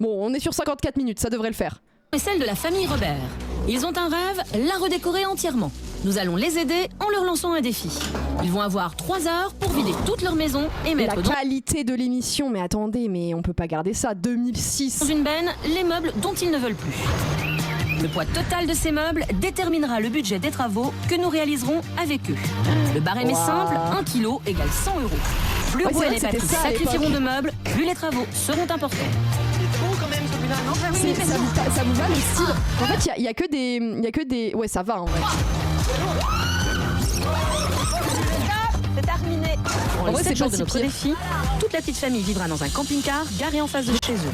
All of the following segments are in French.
Bon, on est sur 54 minutes, ça devrait le faire. Et celle de la famille Robert. Ils ont un rêve, la redécorer entièrement. Nous allons les aider en leur lançant un défi. Ils vont avoir 3 heures pour vider toute leur maison et mettre La qualité de l'émission, mais attendez, mais on peut pas garder ça, 2006. dans une benne les meubles dont ils ne veulent plus. Le poids total de ces meubles déterminera le budget des travaux que nous réaliserons avec eux. Le barème est simple, 1 kg égale 100 €. Plus Ouais, c'est Gwen vrai et que c'était Patrice ça à sacrifieront l'époque. de meubles, plus les travaux seront importants. Ça vous va le style? En fait, il y a que des... Ouais, ça va en vrai. C'est terminé. Pour les vrai, 7 c'est jours pas de si notre pire. défi, toute la petite famille vivra dans un camping-car garé en face de chez eux.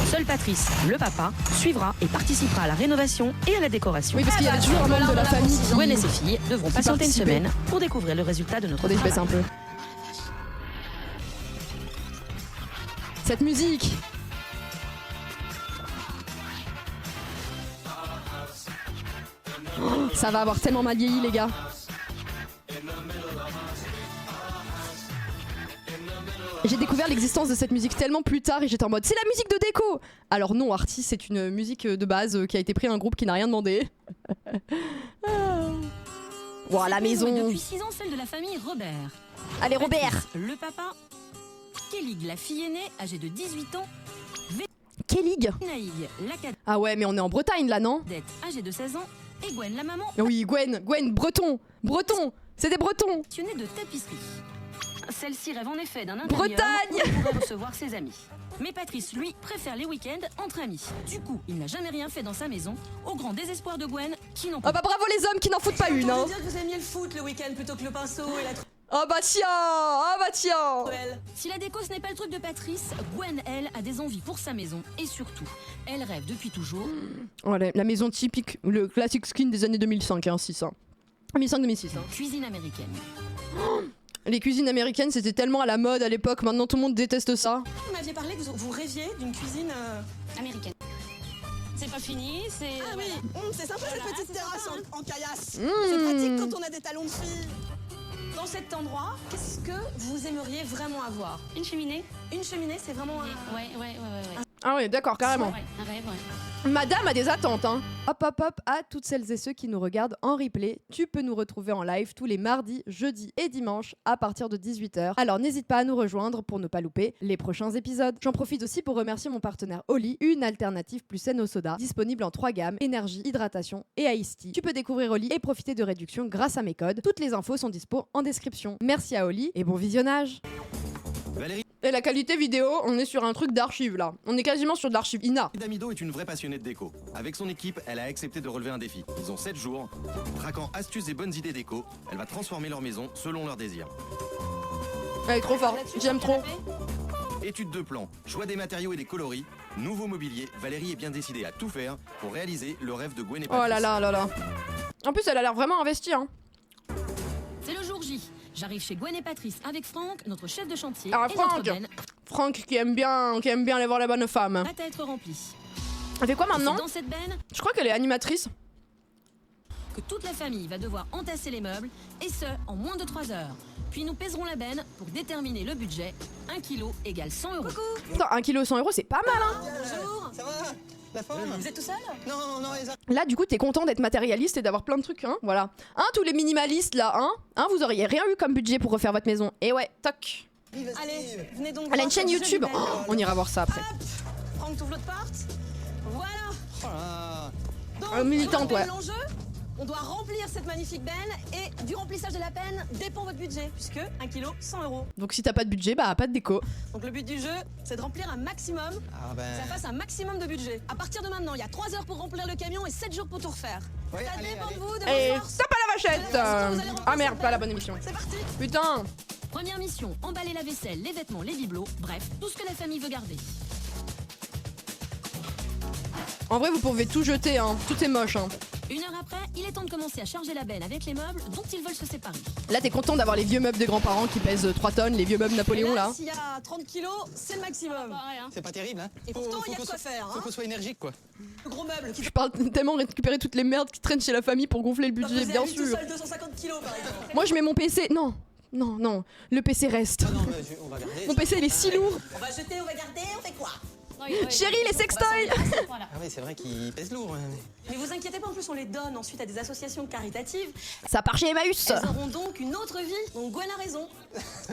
Seul Patrice, le papa, suivra et participera à la rénovation et à la décoration. Oui, parce qu'il y avait toujours un membre de la famille qui... Gwen et ses filles devront patienter une participait. semaine pour découvrir le résultat de notre Attendez, je travail. baisse un peu. Cette musique. Oh, ça va avoir tellement mal vieilli, les gars. J'ai découvert l'existence de cette musique tellement plus tard et j'étais en mode c'est la musique de déco. Alors non, Artis, c'est une musique de base qui a été prise à un groupe qui n'a rien demandé. Wow, la maison. Depuis 6 ans, celle de la famille Robert. Allez, Robert. Patrice, le papa. Kelly, la fille aînée, âgée de 18 ans. Kellig. Naïg, la cadette, Ah ouais, mais on est en Bretagne là, non? âgée de 16 ans. Et Gwen, la maman, Oui, Gwen, breton, c'est des bretons. passionnée de tapisserie. Celle-ci rêve en effet d'un intérieur Bretagne. où elle pourrait recevoir ses amis. Mais Patrice, lui, préfère les week-ends entre amis. Du coup, il n'a jamais rien fait dans sa maison, au grand désespoir de Gwen, qui n'en peut Oh bah bravo les hommes qui n'en foutent pas une, hein. dire que vous aimiez le foot le week-end plutôt que le pinceau et la Oh bah tiens. truelle. Si la déco ce n'est pas le truc de Patrice, Gwen, elle, a des envies pour sa maison et surtout, elle rêve depuis toujours. Oh, la maison typique, le classic skin des années 2005, hein, 6 ans. 2005-2006. Hein. Cuisine américaine. Les cuisines américaines, c'était tellement à la mode à l'époque, maintenant tout le monde déteste ça. Vous m'aviez parlé que vous rêviez d'une cuisine... Américaine. C'est pas fini, c'est... Ah oui, c'est sympa cette petite terrasse en caillasse. Mmh. C'est pratique quand on a des talons de fille. Dans cet endroit, qu'est-ce que vous aimeriez vraiment avoir? Une cheminée. Une cheminée, c'est vraiment un... Ouais. Ah oui, d'accord, carrément. Ouais, un rêve, ouais. Madame a des attentes, hein. Hop, à toutes celles et ceux qui nous regardent en replay, tu peux nous retrouver en live tous les mardis, jeudis et dimanches à partir de 18h. Alors n'hésite pas à nous rejoindre pour ne pas louper les prochains épisodes. J'en profite aussi pour remercier mon partenaire Oli, une alternative plus saine au soda, disponible en 3 gammes, énergie, hydratation et iced tea. Tu peux découvrir Oli et profiter de réductions grâce à mes codes. Toutes les infos sont dispo en description. Merci à Oli et bon visionnage. Valérie Et la qualité vidéo, on est sur un truc d'archive là. On est quasiment sur de l'archive INA. Damido est une vraie passionnée de déco. Avec son équipe, elle a accepté de relever un défi. Ils ont 7 jours. Traquant astuces et bonnes idées déco, elle va transformer leur maison selon leurs désirs. Elle est trop forte, j'aime trop. Étude de plan, choix des matériaux et des coloris, nouveau mobilier, Valérie est bien décidée à tout faire pour réaliser le rêve de Gwen et Oh Patrice. là là. En plus, elle a l'air vraiment investie, hein. C'est le jour J. J'arrive chez Gwen et Patrice avec Franck, notre chef de chantier, Ah, et Franck. notre benne, Franck qui aime bien aller voir les bonnes femmes. hâte à être remplie. Elle fait quoi maintenant? C'est dans cette benne Je crois qu'elle est animatrice. que toute la famille va devoir entasser les meubles, et ce, en moins de 3 heures. Puis nous pèserons la benne pour déterminer le budget. 1 kg égale 100 €. Attends, 1 kg 100 €, c'est pas mal, hein. Bonjour. Ça va? La forme? Vous êtes tout seul? Non, Là, du coup, t'es content d'être matérialiste et d'avoir plein de trucs, hein. Voilà. Hein, tous les minimalistes là, hein, vous auriez rien eu comme budget pour refaire votre maison. Et ouais, toc. allez, venez donc Elle a voir une chaîne cette YouTube. jolie benne. Oh, on ira voir ça après. Franck, t'ouvres l'autre porte. Voilà. Donc, militante, vous rappelez ouais. l'enjeu, on doit remplir cette magnifique benne et du remplissage de la benne dépend votre budget puisque 1 kg 100 €. Donc si t'as pas de budget, bah pas de déco. Donc le but du jeu, c'est de remplir un maximum, ça fasse un maximum de budget. À partir de maintenant, il y a 3 heures pour remplir le camion et 7 jours pour tout refaire. Ça dépend de vous, de Et vos forces. tape à la vachette. Vous allez remplir Ah merde, cette pas la benne. bonne émission. C'est parti. Putain. Première mission, emballer la vaisselle, les vêtements, les bibelots, bref, tout ce que la famille veut garder. En vrai, vous pouvez tout jeter, hein. Tout est moche, hein. 1 heure après, il est temps de commencer à charger la benne avec les meubles dont ils veulent se séparer. Là, t'es content d'avoir les vieux meubles des grands-parents qui pèsent 3 tonnes, les vieux meubles Napoléon Et là. s'il y a 30 kilos, c'est le maximum. C'est pas terrible, hein. Et pourtant, il y a de quoi faire. Faut Hein. qu'on soit énergique, quoi. Le gros meuble qui Je parle tellement récupérer toutes les merdes qui traînent chez la famille pour gonfler le budget, faisait bien à lui tout sûr. seul 250 kilos par exemple. Moi, je mets mon PC. Non. Non, non, le PC reste. Ah non, mais on va garder. Mon PC il est si lourd. On va jeter, on va garder, on fait quoi? Chérie, les sextoys. Ah oui, c'est vrai qu'il pèse lourd. Mais vous inquiétez pas, en plus on les donne ensuite à des associations caritatives. Ça part chez Emmaüs. Elles auront donc une autre vie. Donc Gwen a raison.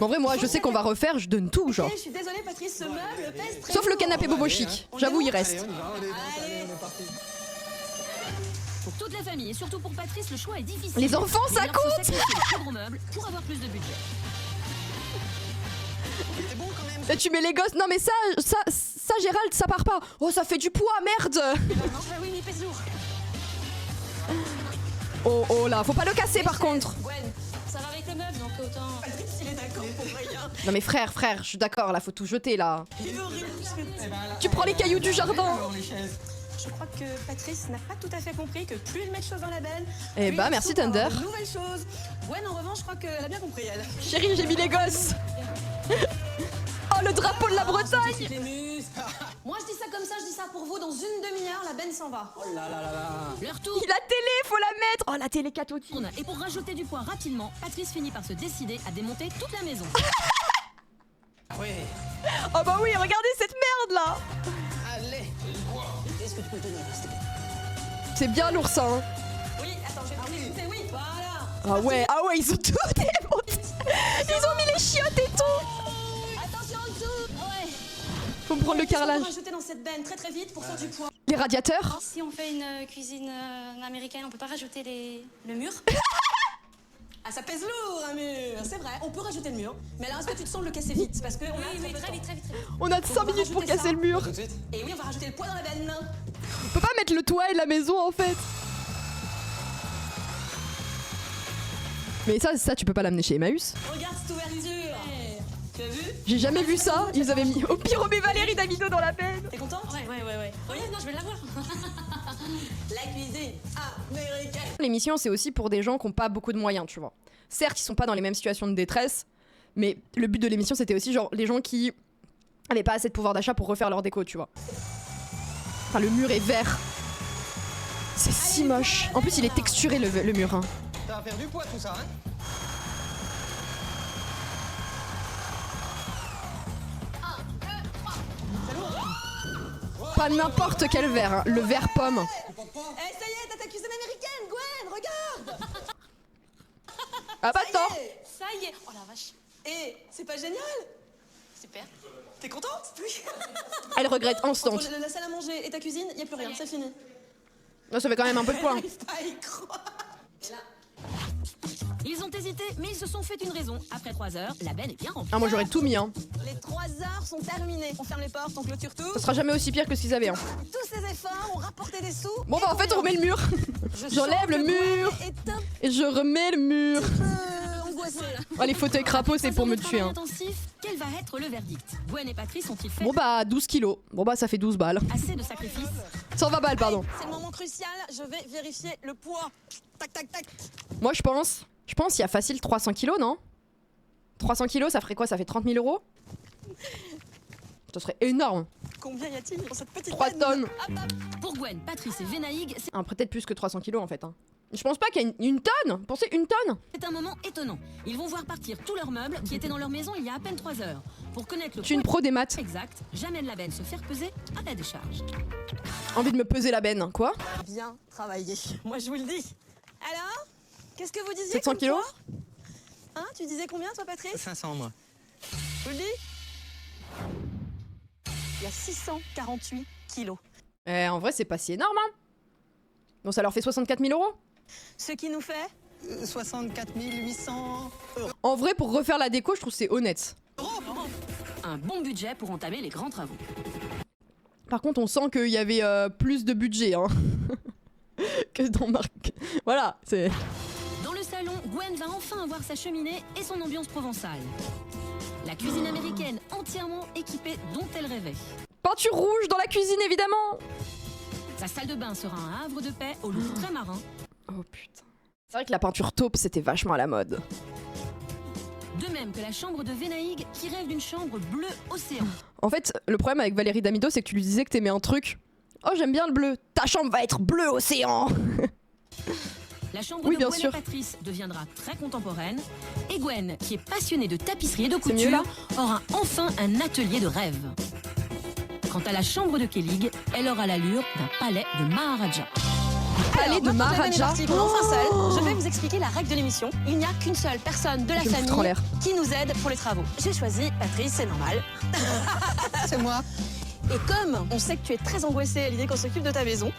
En vrai, moi, je sais qu'on va refaire, je donne tout, genre. Ok, je suis désolée Patrice, ce meuble pèse très Sauf le lourd. canapé bobo chic. J'avoue, il reste. Allez, on y va, allez, Allez. on est parti. Pour toute la famille et surtout pour Patrice, le choix est difficile. Les enfants, ça Il leur faut compte. sacrifier le plus gros meuble pour avoir plus de budget. C'est bon quand même. Là, tu mets les gosses. Non, mais ça, Gérald, ça part pas. Oh, ça fait du poids, merde. Non, bah oui, mais il pèse lourd. Oh là, faut pas le casser par contre. Gwen, ça va avec le meuble, donc autant... Patrice, il est d'accord pour rien. Non, mais frère, je suis d'accord, là, faut tout jeter là. Il veut rien. Tu prends les cailloux du jardin. Alors, les chaises. Je crois que Patrice n'a pas tout à fait compris que plus il met de choses dans la benne, Eh plus bah, il merci, souffre d'avoir Thunder. de nouvelles choses. Gwen, en revanche, je crois qu'elle a bien compris, elle. Chérie, j'ai mis les gosses. Oh, le drapeau de la Bretagne. Les muscles. Moi, je dis ça comme ça, je dis ça pour vous. Dans une demi-heure, la benne s'en va. Oh là là là là. Leur tour La télé, faut la mettre. Oh, la télé catotine. tourne. Et pour rajouter du poids rapidement, Patrice finit par se décider à démonter toute la maison. Oui. Oh bah oui, regardez cette merde là. Allez. Est-ce que tu peux tenir, s'il te plaît? C'est bien l'oursin. Oui, attends, je vais vous écouter, oui. Voilà. Ah ouais, ils ont tout démonté. Ils ont mis les chiottes et tout. Attention en dessous. Ouais. Faut me prendre le Qu'est-ce qu'on peut carrelage. rajouter dans cette benne très vite pour faire du poids. Les radiateurs. Si on fait une cuisine américaine, on peut pas rajouter le mur? Ah, ça pèse lourd, un mur. C'est vrai, on peut rajouter le mur. Mais alors, est-ce que tu te sens le casser vite? Parce que on a Oui, très peu de très temps. vite, très vite, très vite. On a 5 minutes pour casser le mur. Tout de suite. Et oui, on va rajouter le poids dans la benne. On peut pas mettre le toit et la maison en fait. Mais ça tu peux pas l'amener chez Emmaüs. Regarde cette ouverture. Tu as vu? J'ai jamais vu ça. Ils avaient mis au pire on met Valérie Davido dans la peine. T'es contente? Ouais. Oui, non, je vais l'avoir. La cuisine américaine. L'émission c'est aussi pour des gens qui ont pas beaucoup de moyens, tu vois. Certes, ils sont pas dans les mêmes situations de détresse, mais le but de l'émission c'était aussi genre les gens qui avaient pas assez de pouvoir d'achat pour refaire leur déco, tu vois. Enfin, le mur est vert. C'est si moche. En plus, il est texturé le mur. Hein. Ça va faire du poids tout ça, hein? Pas n'importe quel verre, hein. Le verre pomme. Eh, ça y est, t'as ta cuisine américaine, Gwen, regarde. Ah bah attends. Ça y est. Oh la vache. Et c'est pas génial? Super. T'es contente? Oui. Elle regrette instant. Entre la salle à manger et ta cuisine, y a plus rien, c'est fini. Ça fait quand même un peu de poids. J'arrive pas à y croire. Ils ont hésité, mais ils se sont fait une raison. Après 3 heures, la benne est bien remplie. Ah, moi j'aurais tout mis. Hein. Les 3 heures sont terminées. On ferme les portes, on clôture tout. Ça sera jamais aussi pire que ce qu'ils avaient. Hein. Tous ces efforts ont rapporté des sous. Bon bah en fait on remet le mur. J'enlève le mur. Est un Et je remets le mur. peu angoissé. Oh, les fauteuils crapauds c'est pour me tuer. Hein. Intensif, quel va être le verdict? Gwen et Patrice ont-ils fait Bon bah 12 kilos. Bon bah ça fait 12 balles. assez de sacrifices? 120 balles pardon. C'est le moment crucial, je vais vérifier le poids. Tac, tac, tac. Moi je pense il y a facile 300 kilos non? 300 kilos ça ferait quoi? Ça fait 30 000 euros? Ça serait énorme. Combien y a-t-il dans cette petite 3 benne? tonnes. Pour Gwen, Patrice et Venaïg, Ah, peut-être plus que 300 kilos en fait. Hein. Je pense pas qu'il y a une tonne. Pensez une tonne. c'est un moment étonnant. Ils vont voir partir tous leurs meubles qui étaient dans leur maison il y a à peine 3 heures. Pour connaître le Je suis une poids pro des maths. exact, j'amène la benne se faire peser à la décharge. Envie de me peser la benne. Quoi? Bien travaillé. Moi, je vous le dis. Alors, qu'est-ce que vous disiez? 700 comme kilos poids Hein, tu disais combien, toi, Patrice? 500, moi. Je vous le dis. Il y a 648 kilos. En vrai c'est pas si énorme hein. Bon ça leur fait 64 000 euros. Ce qui nous fait 64 800 euros. En vrai pour refaire la déco je trouve c'est honnête. Un bon budget pour entamer les grands travaux. Par contre on sent qu'il y avait plus de budget hein. que dans Marc. Voilà c'est... Dans le salon, Gwen va enfin avoir sa cheminée et son ambiance provençale. La cuisine américaine entièrement équipée dont elle rêvait. Peinture rouge dans la cuisine évidemment. Sa salle de bain sera un havre de paix au look très marin. Oh putain. C'est vrai que la peinture taupe c'était vachement à la mode. De même que la chambre de Venaïg qui rêve d'une chambre bleu océan. En fait le problème avec Valérie Damido c'est que tu lui disais que t'aimais un truc. Oh j'aime bien le bleu. Ta chambre va être bleu océan. La chambre Oui, de bien Gwen sûr. et Patrice deviendra très contemporaine. Et Gwen, qui est passionnée de tapisserie et de C'est mieux, couture, là aura enfin un atelier de rêve. Quant à la chambre de Kellig, elle aura l'allure d'un palais de Maharaja. Palais de Maharaja. On est enfin seul. Je vais vous expliquer la règle de l'émission. Il n'y a qu'une seule personne de la Je me foutre en famille l'air. qui nous aide pour les travaux. J'ai choisi Patrice, c'est normal. C'est moi. Et comme on sait que tu es très angoissée à l'idée qu'on s'occupe de ta maison,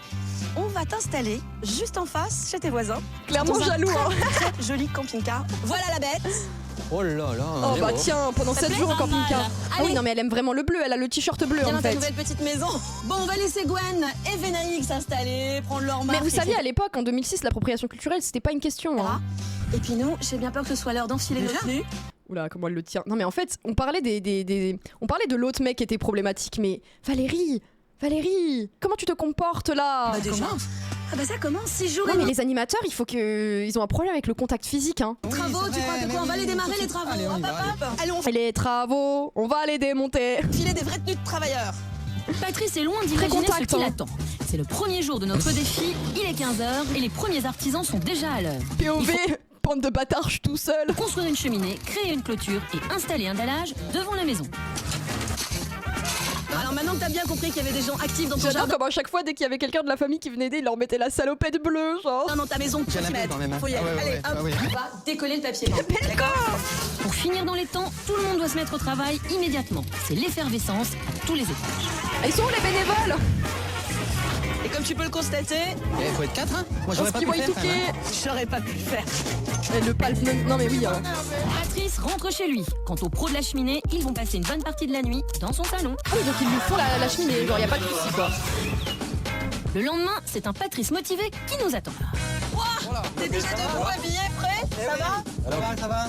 on va t'installer juste en face chez tes voisins. Clairement Dans un jaloux, hein. très joli camping-car. Voilà la bête. Oh là là. Oh bah tiens, pendant Ça 7 plaît jours en pas mal. camping-car. Ah oui, Allez. non mais elle aime vraiment le bleu, elle a le t-shirt bleu Viens en dans ta fait. nouvelle petite maison. Bon, on va laisser Gwen et Vénaïque s'installer, prendre leur Mais marque. vous saviez, à l'époque, en 2006, l'appropriation culturelle, c'était pas une question. Hein. Et puis nous, j'ai bien peur que ce soit l'heure d'enfiler nos tenues. Oula, comment elle le tient. Non mais en fait, on parlait on parlait de l'autre mec qui était problématique, mais Valérie, comment tu te comportes là? Déjà. Ah bah ça commence 6 jours Ouais, et mais demi. les animateurs, il faut que ils ont un problème avec le contact physique. Hein. Travaux, tu crois que quoi? On va les démarrer les travaux. Allez, on y Hop, va, hop, hop. Allez, on Et les travaux, on va les démonter. filer des vraies tenues de travailleurs. Patrice est loin d'imaginer ce contact, qu'il hein. attend. C'est le premier jour de notre défi, il est 15h et les premiers artisans sont déjà à l'œuvre. POV, bande de bâtards, je suis tout seul. Construire une cheminée, créer une clôture et installer un dallage devant la maison. Alors maintenant que t'as bien compris qu'il y avait des gens actifs dans ton J'adore jardin, comme à chaque fois, dès qu'il y avait quelqu'un de la famille qui venait aider, il leur mettait la salopette bleue, genre. dans ta maison, faut J'ai la s'y main mettre. quand même, hein. Faut y aller. Ah ouais, Allez, ouais, hop, ah oui. on va décoller le papier peint. D'accord. Pour finir dans les temps, tout le monde doit se mettre au travail immédiatement. C'est l'effervescence à tous les étages. Ah, ils sont où les bénévoles? Et comme tu peux le constater, Il faut être 4, hein. Moi j'aurais pas pu Ski le faire. quand même, hein. j'aurais pas pu le faire. Le palpe, non mais oui. Hein. Patrice rentre chez lui. Quant aux pros de la cheminée, ils vont passer une bonne partie de la nuit dans son salon. Ah oui, donc ils lui font la cheminée, genre y a pas de soucis quoi. Le lendemain, c'est un Patrice motivé qui nous attend. T'es déjà debout, habillé, prêt? Ça va? Alors, ça va?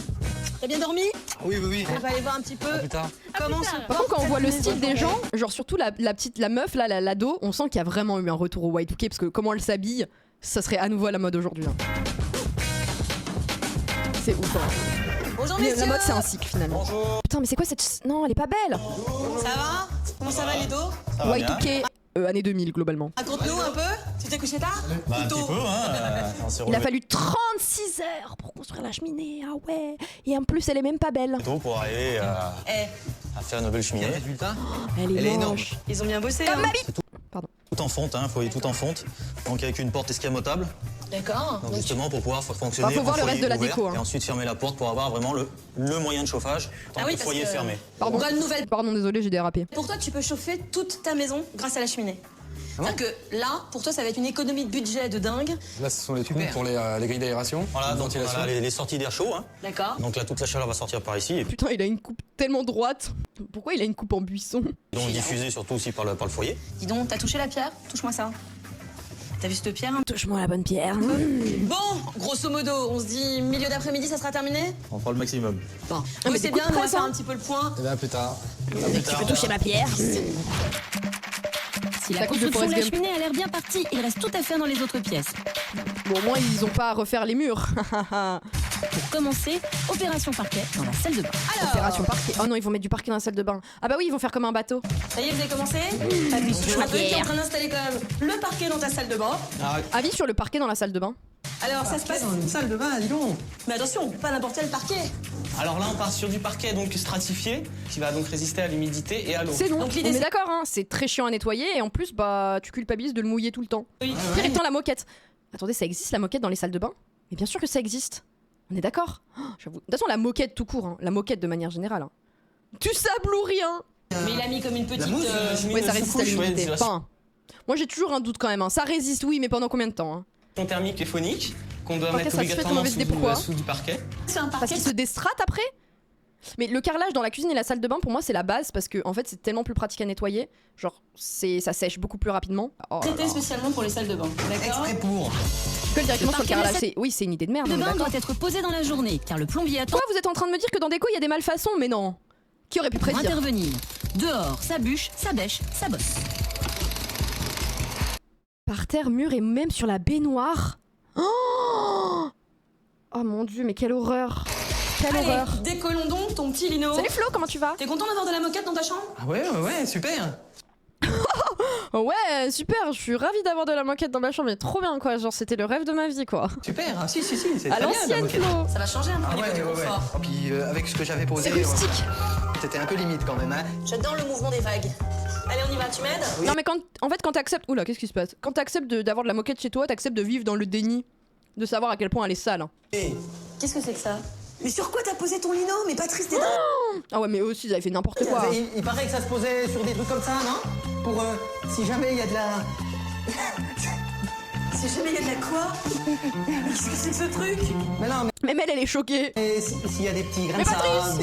T'as bien dormi? Oui. On va aller voir un petit peu Plus tard. comment se Par contre, quand on voit le style des gens, genre surtout la meuf là, l'ado, on sent qu'il y a vraiment eu un retour au Y2K parce que comment elle s'habille, ça serait à nouveau à la mode aujourd'hui. Hein. C'est ouf. Hein. Bonjour Mais messieurs. la mode c'est un cycle finalement. Putain, mais c'est quoi cette. Non, elle est pas belle. Ça va? Comment ça va Ludo? Y2K, année 2000 globalement. Raconte-nous un peu. Tu t'es couché tard? Un petit peu, hein. On s'est Il a relevé fallu 36 heures pour construire la cheminée, ah ouais. Et en plus, elle est même pas belle. tôt pour arriver Eh, à faire une belle cheminée. Résultat? Elle Elle est est énorme. moche. ils ont bien bossé. hein. Tout en fonte, hein, foyer tout en fonte. Donc avec une porte escamotable. D'accord. Donc justement pour pouvoir fonctionner. Bah, faut en voir le foyer reste de la ouvert, déco, hein. Et ensuite fermer la porte pour avoir vraiment le moyen de chauffage. Tant Ah oui, que le parce foyer que- est fermé. Pardon. Bonne nouvelle. Pardon, désolé, j'ai dérapé. Pour toi, tu peux chauffer toute ta maison grâce à la cheminée. C'est-à-dire que là, pour toi, ça va être une économie de budget de dingue. Là, ce sont les trous Super. pour les grilles d'aération, Voilà, donc ventilation. on a les sorties d'air chaud. Hein. D'accord. Donc là toute la chaleur va sortir par ici et puis Putain, il a une coupe tellement droite. Pourquoi il a une coupe en buisson? donc diffusée surtout aussi par le foyer. Dis donc, t'as touché la pierre? Touche-moi ça. T'as vu cette pierre un peu? Touche-moi la bonne pierre. Bon, grosso modo, on se dit milieu d'après-midi, ça sera terminé? On prend le maximum. Bon. mais Oui, des c'est coups bien, de on va presse, faire hein. un petit peu le point. Et là, plus tard. Tu peux toucher ma pierre. Si Ça la coupe de construction de la Forrest Gump. cheminée a l'air bien partie, il reste tout à faire dans les autres pièces. Bon, au moins, ils ont pas à refaire les murs. Pour commencer, opération parquet dans la salle de bain. Opération parquet. Oh non, ils vont mettre du parquet dans la salle de bain. Ah bah oui, ils vont faire comme un bateau. Ça y est, vous avez commencé? Je vois qui est en train d'installer quand même le parquet dans ta salle de bain. Avis sur le parquet dans la salle de bain. Alors, ça se passe. Une salle de bain, dis donc. Mais attention, pas n'importe quel parquet. Alors là, on part sur du parquet donc stratifié, qui va donc résister à l'humidité et à l'eau. C'est bon. Donc, On l'idée, est c'est- d'accord, hein. C'est très chiant à nettoyer et en plus, bah, tu culpabilises de le mouiller tout le temps. Oui. Pire étant la moquette. Attendez, ça existe la moquette dans les salles de bain? Mais bien sûr que ça existe. On est d'accord? Oh, j'avoue. De toute façon, la moquette tout court, hein. La moquette de manière générale. Hein. Du sable ou rien? Mais il a mis comme une petite. mousse, Ouais, ça résiste à l'humidité. Enfin, moi j'ai toujours un doute quand même. Hein. Ça résiste, oui, mais pendant combien de temps? Hein? Thermique et phonique qu'on doit Parquet mettre satisfait, obligatoirement mauvaise idée, pourquoi sous du parquet. C'est un Parce parquet. qu'il se déstrate après? Mais le carrelage dans la cuisine et la salle de bain, pour moi, c'est la base parce que en fait, c'est tellement plus pratique à nettoyer. Genre, ça sèche beaucoup plus rapidement. Oh là Traité là. spécialement pour les salles de bain. D'accord. Exprès pour. Tu colle directement Le sur le parquet de la carrelage. Oui, c'est une idée de merde. Le on est bain d'accord. doit être posé dans la journée, car le plombier attend Pourquoi vous êtes en train de me dire que dans Déco, il y a des malfaçons? Mais non. Qui aurait pu pour prédire? intervenir. Dehors, ça bûche, ça bêche, ça bosse. Par terre, mur et même sur la baignoire. Oh mon dieu, mais quelle horreur. Quelle Allez, horreur. décollons donc ton petit Lino. Salut Flo, comment tu vas? T'es content d'avoir de la moquette dans ta chambre? Ah ouais, super. Oh ouais, super, je suis ravie d'avoir de la moquette dans ma chambre, mais trop bien quoi, genre c'était le rêve de ma vie quoi. Super, hein. Si, c'est À très bien, la l'ancienne moquette. Flo. Ça va changer un peu au niveau du confort. Et puis avec ce que j'avais posé, C'est rustique. c'était un peu limite quand même. Hein. J'adore le mouvement des vagues. Allez, on y va, tu m'aides? Non mais quand t'acceptes... Oula, qu'est-ce qui se passe? Quand t'acceptes d'avoir de la moquette chez toi, t'acceptes de vivre dans le déni. De savoir à quel point elle est sale. Qu'est-ce que c'est que ça? Mais sur quoi t'as posé ton lino? Mais Patrice, t'es dingue! Ah ouais mais eux aussi ils avaient fait n'importe quoi. Il paraît que ça se posait sur des trucs comme ça, non? Pour si jamais il y a de la... Si jamais il y a de la quoi? Mais qu'est-ce que c'est que ce truc? Mais non, Même elle est choquée. mais s'il y a des petits grains Mais de sable, Patrice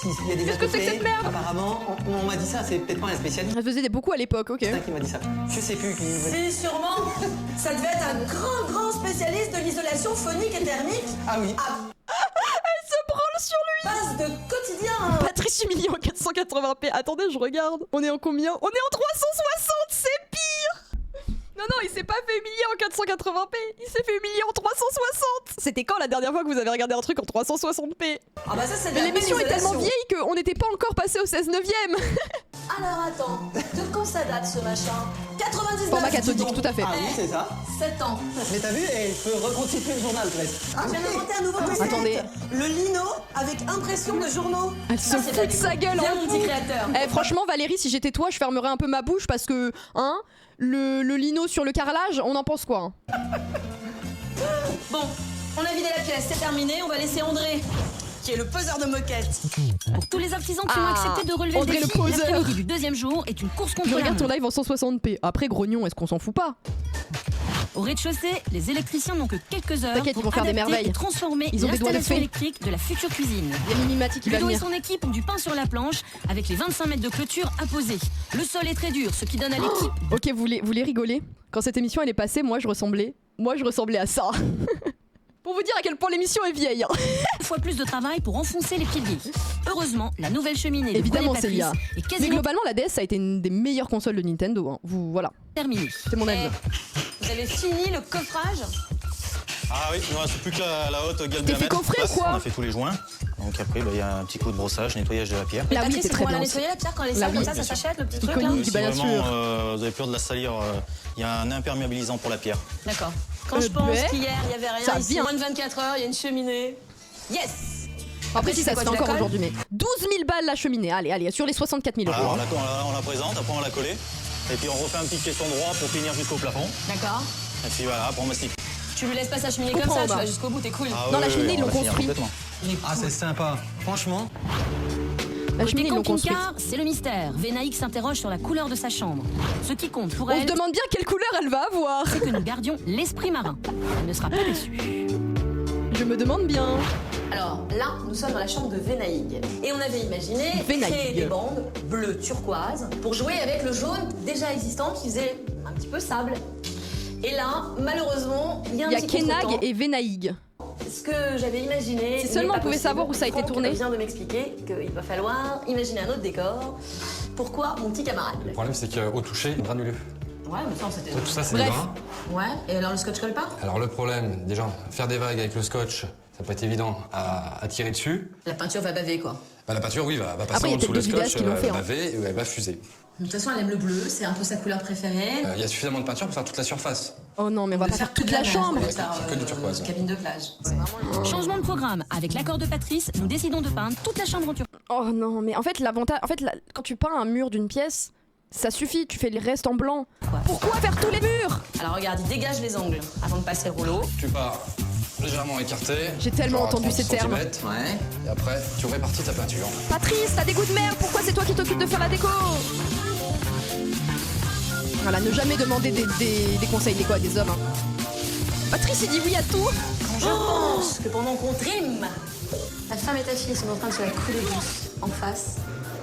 s'il y a des Qu'est-ce que c'est que cette merde? Apparemment, on m'a dit ça, c'est peut-être pas un spécialiste Elle faisait beaucoup à l'époque, ok. qui m'a dit ça. Je sais plus qui... Si, sûrement. Ça devait être un grand spécialiste de l'isolation phonique et thermique. Ah oui. Elle se branle sur lui. Base de quotidien. Patrice humilié en 480p. Attendez, je regarde. On est en combien? On est en 360, c'est pire. Non, il s'est pas fait humilier en 480p. Il s'est fait humilier en 360. C'était quand la dernière fois que vous avez regardé un truc en 360p? Ah bah ça, c'est de Mais la l'émission est belle tellement isolation. vieille qu'on n'était pas encore passé au 16/9ème. Alors attends, de quand ça date ce machin? 99. Format cathodique, dis donc. tout à fait. Ah oui, c'est ça. 7 ans. Mais t'as vu, je peux reconstituer le journal presque. Ah, je viens d'inventer un nouveau concept. Attendez. Le lino avec impression de journaux. Elle se Ça, c'est fout de la sa gueule Bien, en mon fou. petit créateur. Eh, franchement, Valérie, si j'étais toi, je fermerais un peu ma bouche parce que, hein, le lino sur le carrelage, on en pense quoi hein? Bon, on a vidé la pièce, c'est terminé. On va laisser André, qui est le poseur de moquettes. Pour tous les artisans qui ont Ah, accepté de relever André le le défi, poseur. l'après-midi du deuxième jour est une course contre Je la regarde ton montre. live en 160p. Après, grognon, est-ce qu'on s'en fout pas? Au rez-de-chaussée, les électriciens n'ont que quelques heures T'inquiète, ils pour vont faire des adapter merveilles. et transformer Ils ont des doigts de l'installation fée. électrique de la future cuisine. Il y a Mimimati qui va Ludo et venir. son équipe ont du pain sur la planche avec les 25 mètres de clôture à poser. Le sol est très dur, ce qui donne à l'équipe Ok, vous voulez rigoler? Quand cette émission elle est passée, moi je ressemblais à ça. Pour vous dire à quel point l'émission est vieille. Hein. 2 fois plus de travail pour enfoncer les piliers. Heureusement, la nouvelle cheminée de Évidemment, René Célia. Patrice est Mais quasiment globalement, la DS ça a été une des meilleures consoles de Nintendo. Hein. Voilà, terminée. c'est mon avis. Vous avez fini le coffrage? Ah oui, il ne reste plus que la haute T'es fait galbanette. coffrer ou quoi? On a fait tous les joints. Donc après, il y a un petit coup de brossage, nettoyage de la pierre. Mais La oui, Patrice, c'est c'est très pour aller bien. nettoyer la pierre quand elle est La sale, oui, comme ça bien s'achète le petit truc Iconique. là. dit, Si bah, bien vraiment sûr. vous avez peur de la salir, il y a un imperméabilisant pour la pierre. D'accord. Quand je pense ben, qu'hier il y avait rien, ça ici vient. moins de 24 heures, il y a une cheminée. Yes! Après, si tu ça sais se quoi, fait tu la encore colles aujourd'hui, mais 12 000 balles la cheminée. Allez, sur les 64 000 Voilà, euros. on la présente, après on la colle. Et puis on refait un petit caisson droit pour finir jusqu'au plafond. D'accord. Et puis voilà, après on mastique. Tu lui laisses pas sa cheminée Je comme ça, comprends, tu bah. vas jusqu'au bout, t'es cool. Ah, Non, oui, la oui, cheminée, oui, ils on l'ont va finir construit. complètement. Ah, c'est sympa. Franchement. La cheminée, ils l'ont Côté construite. camping-car, c'est le mystère. Vénaïque s'interroge sur la couleur de sa chambre. Ce qui compte pour On se elle, demande bien quelle couleur elle va avoir. c'est que nous gardions l'esprit marin. Elle ne sera pas déçue. Je me demande bien. Alors là, nous sommes dans la chambre de Vénaïg. Et on avait imaginé Vénaïg. créer des bandes bleues turquoise pour jouer avec le jaune déjà existant qui faisait un petit peu sable. Et là, malheureusement, il y a un Il y a petit Kenag contretemps. et Vénaïg. Ce que j'avais imaginé. Si seulement n'est on pas pouvait possible. savoir où ça a été Franck tourné. vient de m'expliquer qu'il va falloir imaginer un autre décor. Pourquoi mon petit camarade? Le problème, c'est qu'au toucher, granuleux. Ouais, mais ça, on s'était. Tout ça, c'est Bref. des grains. Ouais, et alors le scotch colle pas? Alors, le problème, déjà, faire des vagues avec le scotch, ça peut être évident à tirer dessus. La peinture va baver, quoi. Bah, la peinture, oui, va passer Après, il y a en dessous peut-être le d'autres scotch, vidéastes qui l'ont elle fait, va hein. baver et elle va fuser. De toute façon, elle aime le bleu, c'est un peu sa couleur préférée. Il y a suffisamment de peinture pour faire toute la surface. Oh non, mais on va pas faire toute la chambre. Ouais, c'est que du turquoise. Cabine de plage. C'est vraiment Changement de programme. Avec l'accord de Patrice, nous décidons de peindre toute la chambre en turquoise. Oh non, mais en fait, l'avantage. En fait, quand tu peins un mur d'une pièce, ça suffit, tu fais le reste en blanc. Pourquoi faire tous les murs? Alors regarde, il dégage les angles avant de passer le rouleau. Tu pars légèrement écarté. J'ai tellement genre à entendu 30 ces termes. centimètres, Ouais. Et après, tu répartis ta peinture. Patrice, t'as des goûts de merde, pourquoi c'est toi qui t'occupes de faire la déco? Voilà, ne jamais demander des conseils déco à des hommes. Hein. Patrice, il dit oui à tout. Quand je pense que pendant qu'on trime, ta femme et ta fille sont en train de se la couler douce en face,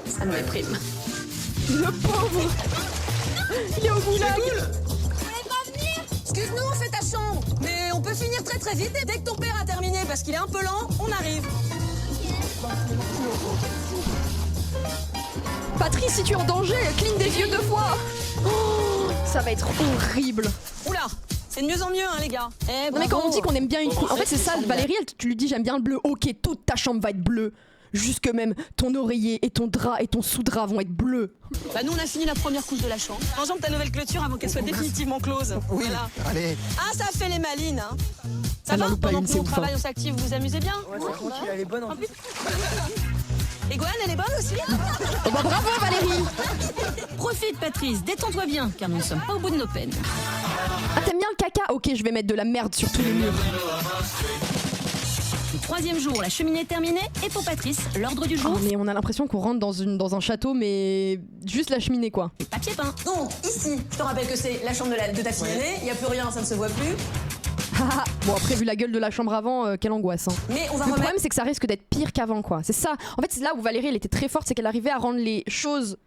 ça me déprime. Le pauvre. Il est au goulag. Excuse-nous, on fait ta chambre, mais on peut finir très très vite et dès que ton père a terminé parce qu'il est un peu lent, on arrive. Patrice, si tu es en danger, cligne des yeux 2 fois. Oh, ça va être horrible. Oula, c'est de mieux en mieux, hein, les gars. Eh, Non mais quand bravo. on dit qu'on aime bien une couleur, en fait c'est ça, formidable. Valérie, tu lui dis j'aime bien le bleu, ok, toute ta chambre va être bleue. Jusque même ton oreiller et ton drap et ton sous-drap vont être bleus. Bah nous on a fini la première couche de la chambre. Enjambe ta nouvelle clôture avant qu'elle soit définitivement close. Oui, Voilà. allez. Ah ça fait les malines hein. Ça Elle en va loupe pas pendant une, que c'est nous on ouf, travaille, on s'active, vous vous amusez bien? Tranquille, elle est bonne en plus. Et Gwen elle est bonne aussi? Oh bah bravo Valérie. Profite Patrice, détends-toi bien, car nous ne sommes pas au bout de nos peines. Ah t'aimes bien le caca? Ok, je vais mettre de la merde sur tous les murs. Le 3e jour, la cheminée est terminée, et pour Patrice, l'ordre du jour, Oh, mais on a l'impression qu'on rentre dans un château, mais juste la cheminée quoi. papier peint. Donc ici, je te rappelle que c'est la chambre de ta fille aînée, il n'y a plus rien, ça ne se voit plus. Bon après vu la gueule de la chambre avant, quelle angoisse hein. Mais on va Le remettre... problème c'est que ça risque d'être pire qu'avant quoi. C'est ça. En fait c'est là où Valérie elle était très forte, c'est qu'elle arrivait à rendre les choses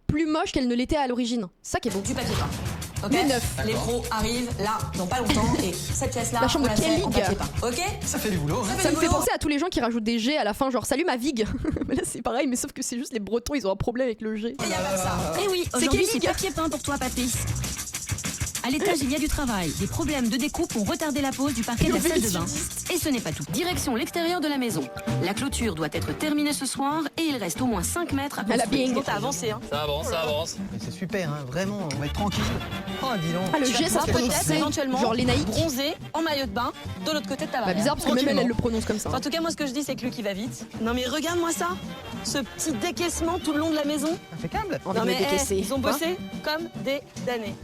plus moches qu'elles ne l'étaient à l'origine. C'est ça qui est beau. du papier peint. Ok. Mais neuf. Les pros arrivent là dans pas longtemps et cette pièce là La chambre on de la fait en Kelly. papier peint. Ok. Ça fait du boulot. Hein. Ça me fait penser à tous les gens qui rajoutent des G à la fin, genre salut ma vig. Mais là c'est pareil, mais sauf que c'est juste les Bretons, ils ont un problème avec le G. Il y a pas que ça. Eh oui, C'est aujourd'hui Kelly, c'est papier peint pour toi Patrice. À l'étage, il y a du travail. Des problèmes de découpe ont retardé la pose du parquet de la salle de bain. Et ce n'est pas tout. Direction l'extérieur de la maison. La clôture doit être terminée ce soir et il reste au moins 5 mètres à Elle a construire. bien. Bon, t'as avancé hein. Ça avance. Mais c'est super, hein, vraiment, on va être tranquille. Oh, dis donc. Ah le Tu G vas ça se pouvoir prononce peut-être C, éventuellement genre les naïcs. bronzer en maillot de bain de l'autre côté de ta Bah barrière. bizarre parce que même elle le prononce comme ça. En tout cas, moi, ce que je dis, c'est que Luc, il va vite. Non, mais regarde-moi ça. Ce petit décaissement tout le long de la maison. Impeccable. Envie Non, de mais me décaisser. ils ont Hein bossé comme des damnés.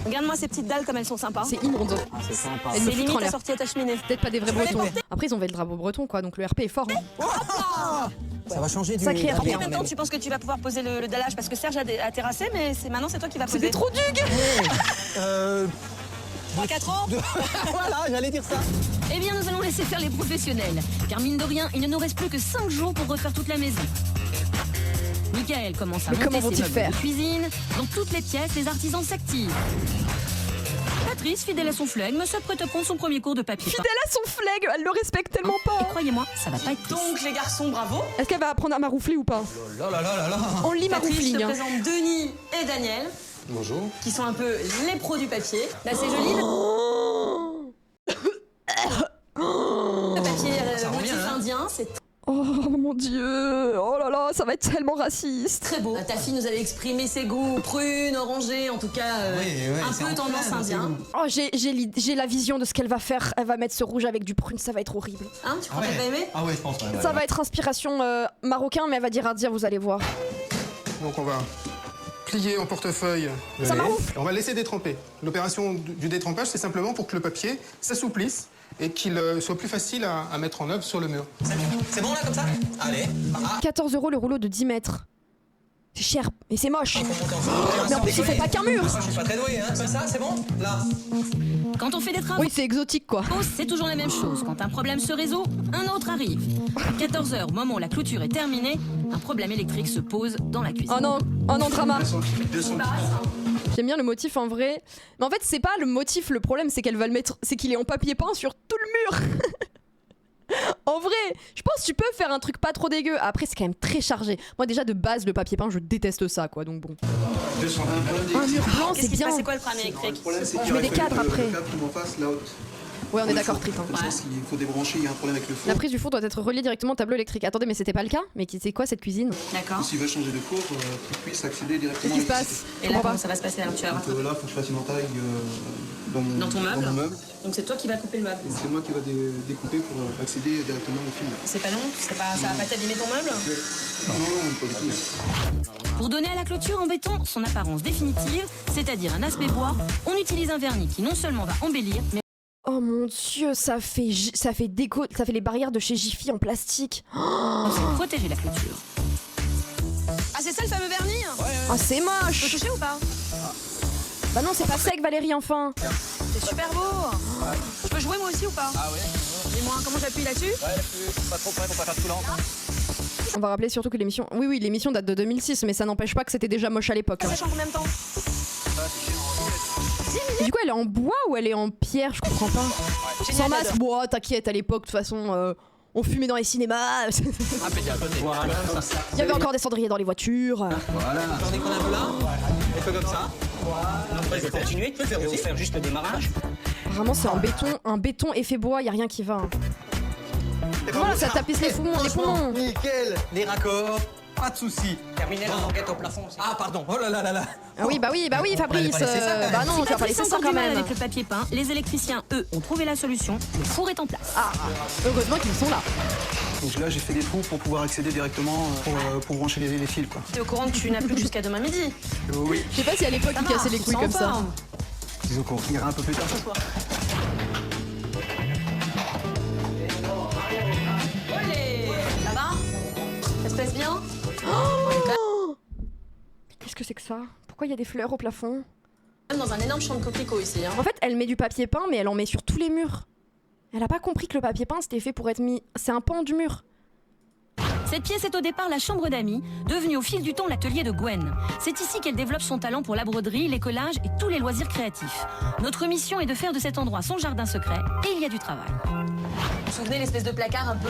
Regarde-moi ces petites dalles comme elles sont sympas. C'est immonde. C'est sympa. Elle me C'est fout en limite l'air. assorti à ta cheminée. Peut-être pas des vrais Tu vas les Bretons. porter Après ils ont fait le drapeau breton quoi, donc le RP est fort. Hein. Ça va changer du... Sacré du- RP. En même temps, tu penses que tu vas pouvoir poser le dallage parce que Serge a terrassé, mais maintenant c'est toi qui vas poser. C'était trop dugue. 3-4 ans. Voilà, j'allais dire ça. Eh bien, nous allons laisser faire les professionnels. Car mine de rien, il ne nous reste plus que 5 jours pour refaire toute la maison. Michael commence à Mais comment monter ses vont-ils meubles de faire cuisine. Dans toutes les pièces, les artisans s'activent. Patrice, fidèle à son flegme, s'apprête à prendre son premier cours de papier peint. Fidèle à son flegme, elle le respecte tellement Et pas. croyez-moi, ça va pas être triste. Donc les garçons, bravo. Est-ce qu'elle va apprendre à maroufler ou pas? Là là là là là. On lit Patrice, je maroufling. te Hein. présente Denis et Daniel, Bonjour. qui sont un peu les pros du papier. Là, c'est joli. Le papier motif indien, c'est Oh mon dieu. Oh là là, ça va être tellement raciste. très beau. Ta fille nous avait exprimé ses goûts prunes, orangés, en tout cas un c'est peu en tendance plein, indien. Oh j'ai la vision de ce qu'elle va faire. Elle va mettre ce rouge avec du prune, ça va être horrible. Hein, tu crois qu'elle va aimer? Ah ouais, je pense. Ouais, Ça va être inspiration marocain, mais elle va dire à dire, vous allez voir. Donc on va plier en portefeuille le Ça lait. m'arrange. On va laisser détremper. L'opération du détrempage, c'est simplement pour que le papier s'assouplisse et qu'il soit plus facile à mettre en œuvre sur le mur. C'est bon là comme ça? Allez. 14 € le rouleau de 10 mètres. C'est cher, et c'est moche. Mais en plus, il fait pas qu'un mur. Je suis pas très doué, hein. Comme ça, c'est bon? Là. Quand on fait des travaux, Oui, c'est exotique quoi. c'est toujours la même chose. Quand un problème se résout, un autre arrive. À 14h, au moment où la clôture est terminée, un problème électrique se pose dans la cuisine. Oh non, drama. J'aime bien le motif en vrai. Mais en fait, c'est pas le motif le problème, c'est qu'elle va le mettre. C'est qu'il est en papier peint sur tout le mur. En vrai, je pense que tu peux faire un truc pas trop dégueu. Après, c'est quand même très chargé. Moi, déjà de base, le papier peint, je déteste ça quoi. Donc bon. Un mur blanc, c'est Qu'est-ce qui se bien. passe? C'est quoi le problème électrique? Je mets des cadres après. Ouais, on est d'accord, Trit. Hein. Il faut débrancher, il y a un problème avec le four. La prise du four doit être reliée directement au tableau électrique. Attendez, mais c'était pas le cas? Mais c'est quoi cette cuisine? D'accord. S'il va changer de four, qu'il puisse accéder directement. Qu'est-ce qui se passe? Et là, comment ça va se passer? Alors, tu vas avoir quoi? Là, il faut que je fasse une entaille Dans ton meuble? mon meuble. Donc c'est toi qui vas couper le meuble. C'est moi qui va découper pour accéder directement au fil. C'est pas long? Ça va pas t'abîmer ton meuble? Non, pas du tout. Pour donner à la clôture en béton son apparence définitive, c'est-à-dire un aspect bois, on utilise un vernis qui non seulement va embellir, mais Oh mon dieu, ça fait déco, ça fait les barrières de chez Jiffy en plastique. aussi protéger la clôture. Ah, c'est ça le fameux vernis? Oh, c'est Je peux moche. toucher ou pas? Bah non, c'est pas sec, Valérie, enfin. C'est super beau. Je peux jouer moi aussi ou pas? Ah ouais? Dis-moi, comment j'appuie là-dessus? Ouais, pas trop près, faut pas faire tout lent. On va rappeler surtout que l'émission... Oui, l'émission date de 2006, mais ça n'empêche pas que c'était déjà moche à l'époque. Ça change en combien de temps? Et du coup, elle est en bois ou elle est en pierre? Je comprends pas. Sans masque? Bon, t'inquiète, à l'époque, de toute façon, on fumait dans les cinémas. Impeccable. Voilà, comme ça. Il y avait encore des cendriers dans les voitures. Voilà. J'en ai qu'on a un peu là. Un peu comme ça. Voilà. Après, je vais continuer. Tu peux faire aussi. Faire juste le démarrage. Vraiment, c'est un béton effet bois, y a rien qui va. Hein. Voilà, ça tapisse les poumons, les poumons. Nickel. Les raccords, pas de soucis. Terminé la languette au plafond. Ah pardon, oh là là là là. Ah oui, bah oui, Fabrice. Bah non, tu vas pas laisser ça quand même. Avec le papier peint, les électriciens, eux, ont trouvé la solution. Le four est en place. Ah, heureusement qu'ils sont là. Donc là, j'ai fait des trous pour pouvoir accéder directement pour brancher les fils, quoi. T'es au courant que tu n'as plus que jusqu'à demain midi? Oui. Je sais pas si à l'époque ils cassaient les couilles comme ça. Disons qu'on finira un peu plus tard ce soir. Olé! Ça va? Ça se passe bien? Qu'est-ce que c'est que ça? Pourquoi il y a des fleurs au plafond? Dans un énorme champ de coquelicots ici. Hein. En fait, elle met du papier peint, mais elle en met sur tous les murs. Elle a pas compris que le papier peint c'était fait pour être mis. C'est un pan du mur. Cette pièce est au départ la chambre d'amis, devenue au fil du temps l'atelier de Gwen. C'est ici qu'elle développe son talent pour la broderie, les collages et tous les loisirs créatifs. Notre mission est de faire de cet endroit son jardin secret, et il y a du travail. Vous vous souvenez l'espèce de placard un peu,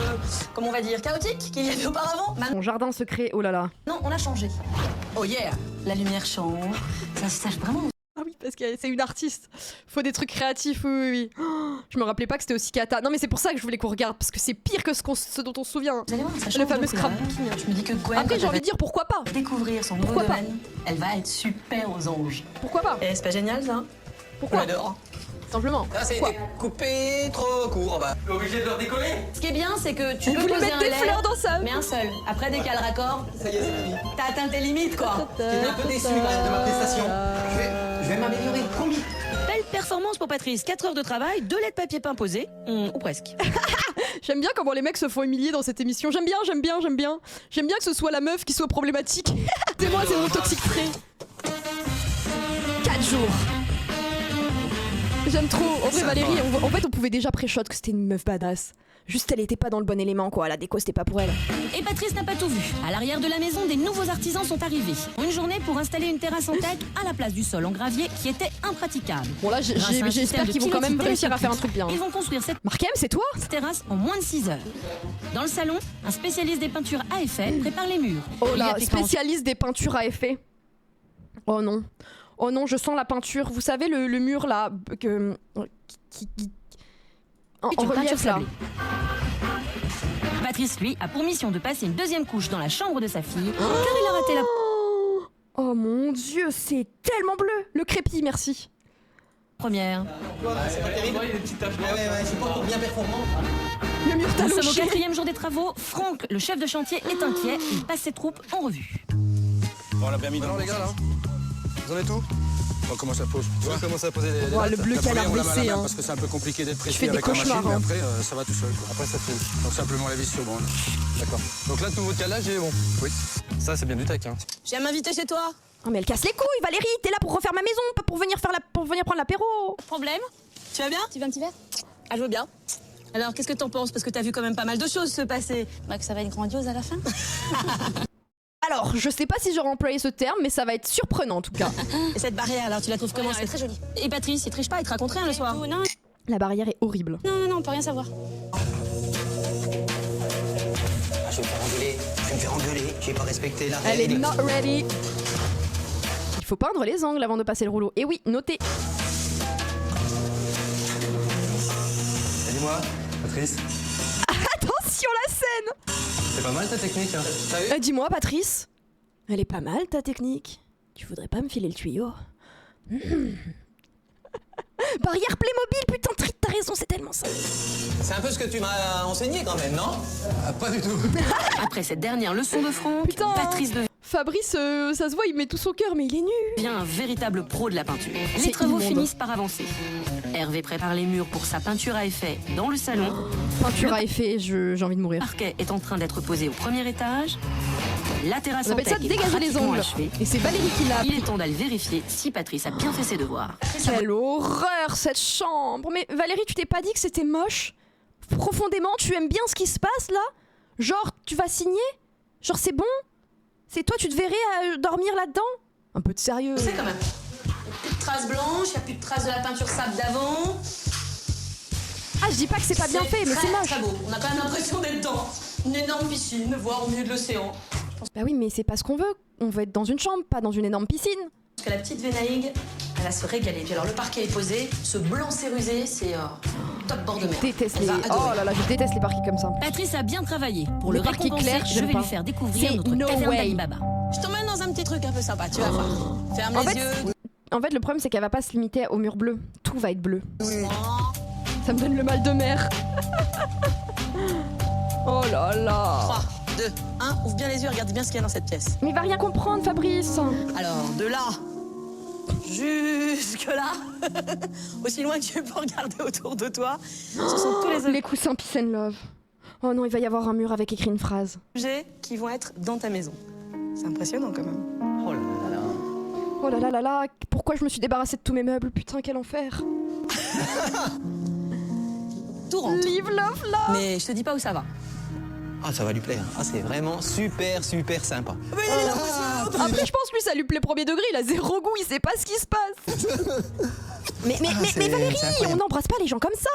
comment on va dire, chaotique qu'il y avait auparavant? Son jardin secret, oh là là. Non, on a changé. Oh yeah! La lumière change, ça se sache vraiment. Ah oui, parce que c'est une artiste. Faut des trucs créatifs, oui. Oh, je me rappelais pas que c'était aussi cata. Non mais c'est pour ça que je voulais qu'on regarde, parce que c'est pire que ce dont on se souvient. Vous allez voir, ça change le fameux de couleur. scrapbooking. Je me dis que Gwen, après j'ai envie de dire pourquoi pas. Découvrir son nouveau Pourquoi pas domaine, elle va être super aux anges. Pourquoi pas? Et c'est pas génial ça? Pourquoi? On adore. Simplement. Là, c'est coupé trop court. Bah, t'es obligé de leur décoller. Ce qui est bien, c'est que tu On peux voulait poser mettre un des lait, fleurs dans ça. mais un seul. Après, dès qu'il y a le raccord, Ça y est, c'est fini. t'as atteint tes limites, quoi. J'étais un peu déçu quand même de ma prestation. Je vais m'améliorer. Promis. Belle performance pour Patrice, 4 heures de travail, 2 laits de papier peint posés, ou presque. J'aime bien comment les mecs se font humilier dans cette émission. J'aime bien. J'aime bien que ce soit la meuf qui soit problématique. C'est moi, c'est mon toxic trait. 4 jours. J'aime trop. En vrai, Valérie, en fait, on pouvait déjà pré-shot que c'était une meuf badass. Juste, elle était pas dans le bon élément, quoi. La déco, c'était pas pour elle. Et Patrice n'a pas tout vu. À l'arrière de la maison, des nouveaux artisans sont arrivés. Une journée pour installer une terrasse en teck à la place du sol en gravier qui était impraticable. Bon, là, j'espère qu'ils vont quand même réussir à faire un truc bien. Ils vont construire cette Markem, c'est toi? terrasse en moins de 6 heures. Dans le salon, un spécialiste des peintures à effet prépare les murs. Oh Il y là, applique spécialiste des peintures à effet. Oh non. Oh non, je sens la peinture. Vous savez, le mur là. En une peinture relief là. sablée. Patrice, lui, a pour mission de passer une deuxième couche dans la chambre de sa fille, car il a raté la... Oh mon dieu, c'est tellement bleu. Le crépi, merci. première. C'est pas terrible. Il y a des petites taches blanches. Ouais, c'est pas pour bien performant. Le mur Nous sommes au taloché. 4e jour des travaux. Franck, le chef de chantier, est inquiet. Il passe ses troupes en revue. Bon, on l'a bien mis dans Alors les gars là, vous en êtes où? On commence à poser. Tu vois, commence à poser les Oh, le bleu qui a l'air baissé, hein. Parce que c'est un peu compliqué d'être Je précis fais des avec la machine, cauchemars, mais hein. après ça va tout seul. Quoi. Après ça fait. Donc simplement la vis sur bande. D'accord. Donc là, tout votre calage est bon. Oui. Ça, c'est bien du tech. Hein. J'ai à m'inviter chez toi. Oh mais elle casse les couilles, Valérie. T'es là pour refaire ma maison, pas pour venir prendre l'apéro. Problème? Tu vas bien? Tu veux un petit verre? Ah, je veux bien. Alors, qu'est-ce que t'en penses? Parce que t'as vu quand même pas mal de choses se passer. Bah, que ça va être grandiose à la fin. Alors, je sais pas si j'aurais employé ce terme, mais ça va être surprenant en tout cas. Et cette barrière, alors, tu la trouves comment? Elle est très jolie. Et Patrice, il triche pas, il te raconte rien le soir. Oh, non, La barrière est horrible. on peut rien savoir. Je vais me faire engueuler. J'ai pas respecté la Elle est règle. not ready. Il faut peindre les angles avant de passer le rouleau. Et oui, notez. Dis-moi, Patrice, Attention la scène. c'est pas mal ta technique. Hein. T'as vu? Dis-moi, Patrice. Elle est pas mal ta technique. Tu voudrais pas me filer le tuyau? Barrière Playmobil, putain, t'as raison, c'est tellement ça. C'est un peu ce que tu m'as enseigné quand même, non? Pas du tout. Après cette dernière leçon de Franck, Putain. Patrice Fabrice, ça se voit, il met tout son cœur, mais il est nul. devient un véritable pro de la peinture. C'est Les travaux immonde. finissent par avancer. Hervé prépare les murs pour sa peinture à effet dans le salon. Peinture à effet, j'ai envie de Le mourir. parquet est en train d'être posé au premier étage. La terrasse On en appelle ça teck est dégager les pratiquement ongles. achevée. Et c'est Valérie qui l'a Il appris. est temps d'aller vérifier si Patrice a bien fait ses devoirs. Quelle horreur cette chambre. Mais Valérie, tu t'es pas dit que c'était moche? Profondément, tu aimes bien ce qui se passe là? Genre, tu vas signer? Genre, c'est bon? C'est toi, tu te verrais dormir là-dedans? Un peu de sérieux. C'est quand même. Plus de traces blanches, y a plus de traces de la peinture sable d'avant. Ah, je dis pas que c'est pas bien fait, mais c'est moche. Très beau. On a quand même l'impression d'être dans une énorme piscine, voire au milieu de l'océan. Bah oui, mais c'est pas ce qu'on veut. On veut être dans une chambre, pas dans une énorme piscine. Parce que la petite Vénaïgue, elle va se régaler. Puis alors, le parquet est posé, ce blanc cérusé, c'est top bord de mer. Je déteste Elle les... va adorer. Oh là là, je déteste les parquets comme ça. Patrice a bien travaillé. Pour Les le parquets récompenser, clairs, je j'aime vais pas. lui faire découvrir C'est notre no caverne way. d'Alibaba. Je t'emmène dans un petit truc un peu sympa, tu vas voir. Ferme les yeux. En fait, le problème, c'est qu'elle va pas se limiter au mur bleu. Tout va être bleu. Oui. Ça me donne le mal de mer. Oh là là. 3, 2, 1, ouvre bien les yeux, regarde bien ce qu'il y a dans cette pièce. Mais il va rien comprendre, Fabrice. Alors, de là jusque là, aussi loin que tu peux regarder autour de toi, ce sont tous les coussins Peace and Love. Oh non, il va y avoir un mur avec écrit une phrase. objets qui vont être dans ta maison. C'est impressionnant quand même. Oh là là là. Oh là là là là, pourquoi je me suis débarrassée de tous mes meubles? Putain, quel enfer. Tout rentre. Live, love, love. Mais je te dis pas où ça va. Ah, ça va lui plaire. Ah, c'est vraiment super sympa. Après, je pense que lui, ça lui plaît premier degré. Il a zéro goût, il sait pas ce qui se passe. mais Valérie, on n'embrasse pas les gens comme ça.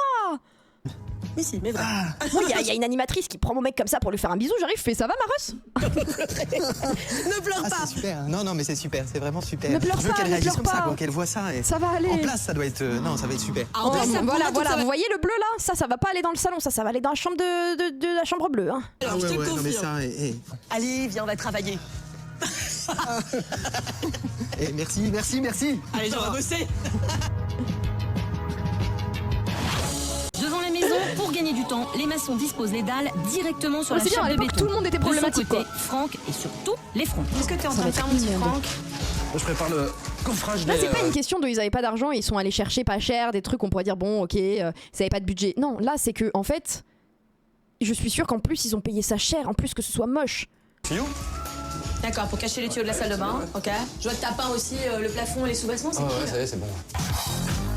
Mais si, mais vrai. Moi, il y a une animatrice qui prend mon mec comme ça pour lui faire un bisou. J'arrive, je fais ça va, ma Russ? Ne pleure pas. C'est super. Non, mais c'est super. C'est vraiment super. Ne pleure Je veux pas, qu'elle ne réagisse pleure comme ça, pas. quoi, qu'elle voit ça. Et Ça va aller. En place, ça doit être. Non, ça va être super. En place, ça voilà, prend tout, ça va- vous voyez le bleu là? Ça va pas aller dans le salon, ça va aller dans la chambre de la chambre bleue. Hein. Alors, je te le non, mais confirme. ça. Allez, viens, on va travailler. Merci. Allez, on va bosser. Devant la maison, pour gagner du temps, les maçons disposent les dalles directement sur Ouais, la c'est bien, à chape de l'époque, béton. tout le monde était De son problématique, côté, quoi. Franck et surtout les fronts. Qu'est-ce que t'es en Ça train va de faire, être mon petit immonde. Franck? Je prépare le coffrage des... Là, c'est pas une question de ils avaient pas d'argent et ils sont allés chercher pas cher, des trucs on pourrait dire bon, ok, ils avaient pas de budget. Non, là, c'est que en fait, je suis sûre qu'en plus, ils ont payé ça cher, en plus que ce soit moche. Tuyau. D'accord, pour cacher les tuyaux de la salle de bain, ok. Je vois que t'as peint aussi le plafond et les sous-bassements, c'est Ah ouais, cool. ça y est, c'est bon.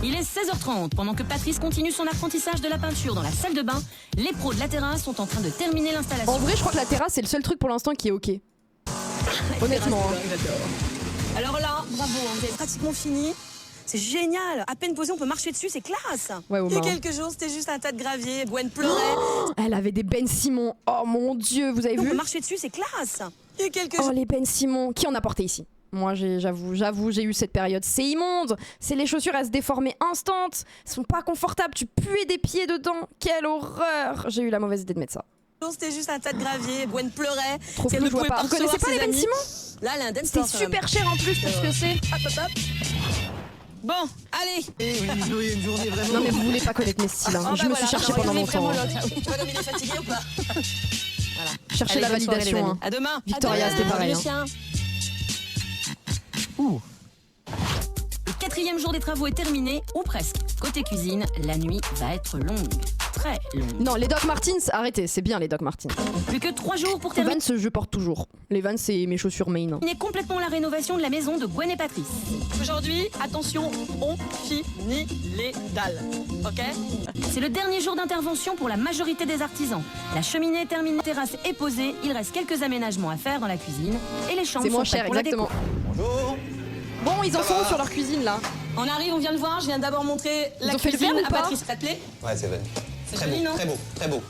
Il est 16h30. Pendant que Patrice continue son apprentissage de la peinture dans la salle de bain, les pros de la terrasse sont en train de terminer l'installation. En vrai, je crois que la terrasse, c'est le seul truc pour l'instant qui est ok. Honnêtement. hein. Alors là, bravo, hein, vous avez pratiquement fini. C'est génial. À peine posé, on peut marcher dessus, c'est classe. Ouais, Il y a Omar. quelques jours, c'était juste un tas de gravier. Gwen pleurait. Elle avait des Ben Simon. Oh mon dieu, vous avez On vu? peut marcher dessus, c'est classe. Il y a quelques Oh jours. les Ben Simon. Qui en a porté ici? Moi, j'avoue, j'ai eu cette période. C'est immonde. C'est les chaussures à se déformer instant. Elles sont pas confortables. Tu puais des pieds dedans. Quelle horreur. J'ai eu la mauvaise idée de mettre ça. C'était juste un tas de gravier. Gwen pleurait. Trop Si elle flou, ne je vois pouvait pas. Vous connaissez recevoir pas les ses Ben amis. Simon? Là, elle a un dance C'est floor, quand même. super cher en plus pour ce que c'est. Hop. Bon, allez. Une journée vraiment. Non mais vous voulez pas connaître mes styles. hein. Oh, Je bah me voilà, suis cherchée alors, pendant il est longtemps. vraiment hein. là. Tu vois comme il est fatigué ou pas? Voilà. Chercher la Allez, bonne soirée, les validation. amis. hein. À demain. Victoria, À demain. c'était pareil, Salut, hein. chien. Le quatrième jour des travaux est terminé, ou presque. Côté cuisine, la nuit va être longue. Très longue. Non, les Doc Martens, arrêtez, c'est bien les Doc Martens. Plus que 3 jours pour Les terminer Vans, je porte toujours. Les Vans, c'est mes chaussures main. hein. complètement la rénovation de la maison de Gwen et Patrice. Aujourd'hui, attention, on finit les dalles. Ok? C'est le dernier jour d'intervention pour la majorité des artisans. La cheminée est terminée, la terrasse est posée, il reste quelques aménagements à faire dans la cuisine et les chambres C'est sont moins prêtes cher, pour la exactement. déco. Bonjour. Bon, ils en sont où sur leur cuisine là? On arrive, on vient de voir. Je viens d'abord montrer la ont fait le cuisine verre ou à pas Patrice. Ça te plaît? Ouais, c'est vrai. C'est Très joli, beau, non? très beau.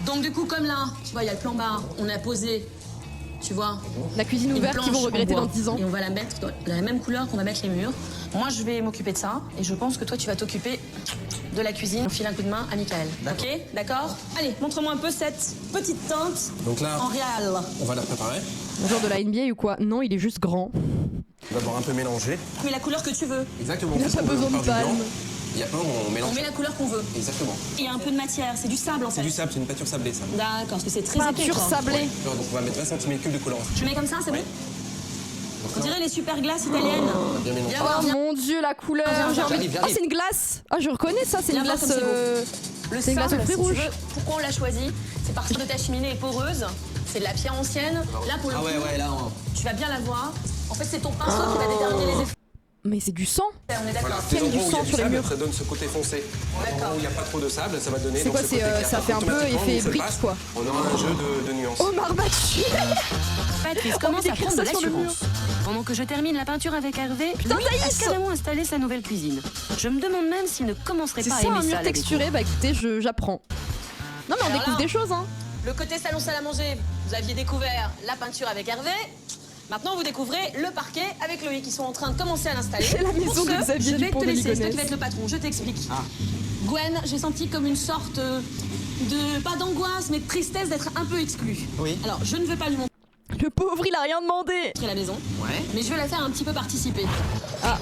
Donc du coup, comme là, tu vois, il y a le plan bar. On a posé, tu vois, La cuisine une ouverte qu'ils vont planche en regretter bois. dans 10 ans. Et on va la mettre de la même couleur qu'on va mettre les murs. Moi, je vais m'occuper de ça. Et je pense que toi, tu vas t'occuper de la cuisine. On file un coup de main à Michael. Ok? D'accord? Allez, montre-moi un peu cette petite teinte Donc là, en réal. on va la préparer. Genre de la NBA ou quoi? Non, il est juste grand. D'abord un peu mélanger. Mais la couleur que tu veux. Exactement. Il a pas besoin de palme. Et après, on mélange. On met la couleur qu'on veut. Exactement. Il y a un peu de matière. C'est du sable, en C'est fait. du sable, c'est une peinture sablée, ça. D'accord, parce que c'est très épais. Peinture quoi. sablée. Donc on va mettre 20 cm3 de colorant. Je mets comme ça, c'est bon? Donc On là, dirait les super glaces italiennes. on va bien mélanger. Viens voir, Oh viens. mon dieu, la couleur. Viens, J'ai envie- viens, viens, Ah, c'est une glace. Ah, je reconnais ça, c'est une Viens voir glace. comme c'est beau. Le C'est une glace aux sable, fruits si tu rouges. veux, pourquoi on l'a choisi? C'est parce que ta cheminée est poreuse, c'est de la pierre ancienne. Là, pour le Ah coup, ouais, là, tu vas bien la voir. En fait, c'est ton pinceau qui va déterminer les effets. Mais c'est du sang. On est d'accord. Voilà, Quel les endroits du où il y sang a du sur les sable, murs. ça donne ce côté foncé. Les endroits où il n'y a pas trop de sable, ça va donner. C'est donc quoi, ce c'est, côté clair. ça fait un peu Automatiquement, effet on se brique, passe, quoi. On aura un jeu de nuances. Omar battu. Patrice On commence met à d'écrire prendre de ça sur le l'assurance. Pendant que je termine la peinture avec Hervé, lui a Thaïs carrément installé sa nouvelle cuisine. Je me demande même s'il ne commencerait C'est pas à ça aimer un mur ça. la déco. texturé. Bah écoutez, j'apprends. Non mais on Alors découvre là- des choses hein. Le côté salon salle à manger, vous aviez découvert la peinture avec Hervé. Maintenant, vous découvrez le parquet avec Loïc qui sont en train de commencer à l'installer. C'est la maison Pour de ce, Xavier je vais Dupont te de laisser, c'est toi Ligonnès. qui vas être le patron, je t'explique. Gwen, j'ai senti comme une sorte de, pas d'angoisse, mais de tristesse d'être un peu exclue. Oui. Alors, je ne veux pas lui montrer Le pauvre, il a rien demandé. la maison, Ouais. mais je vais la faire un petit peu participer. Ah.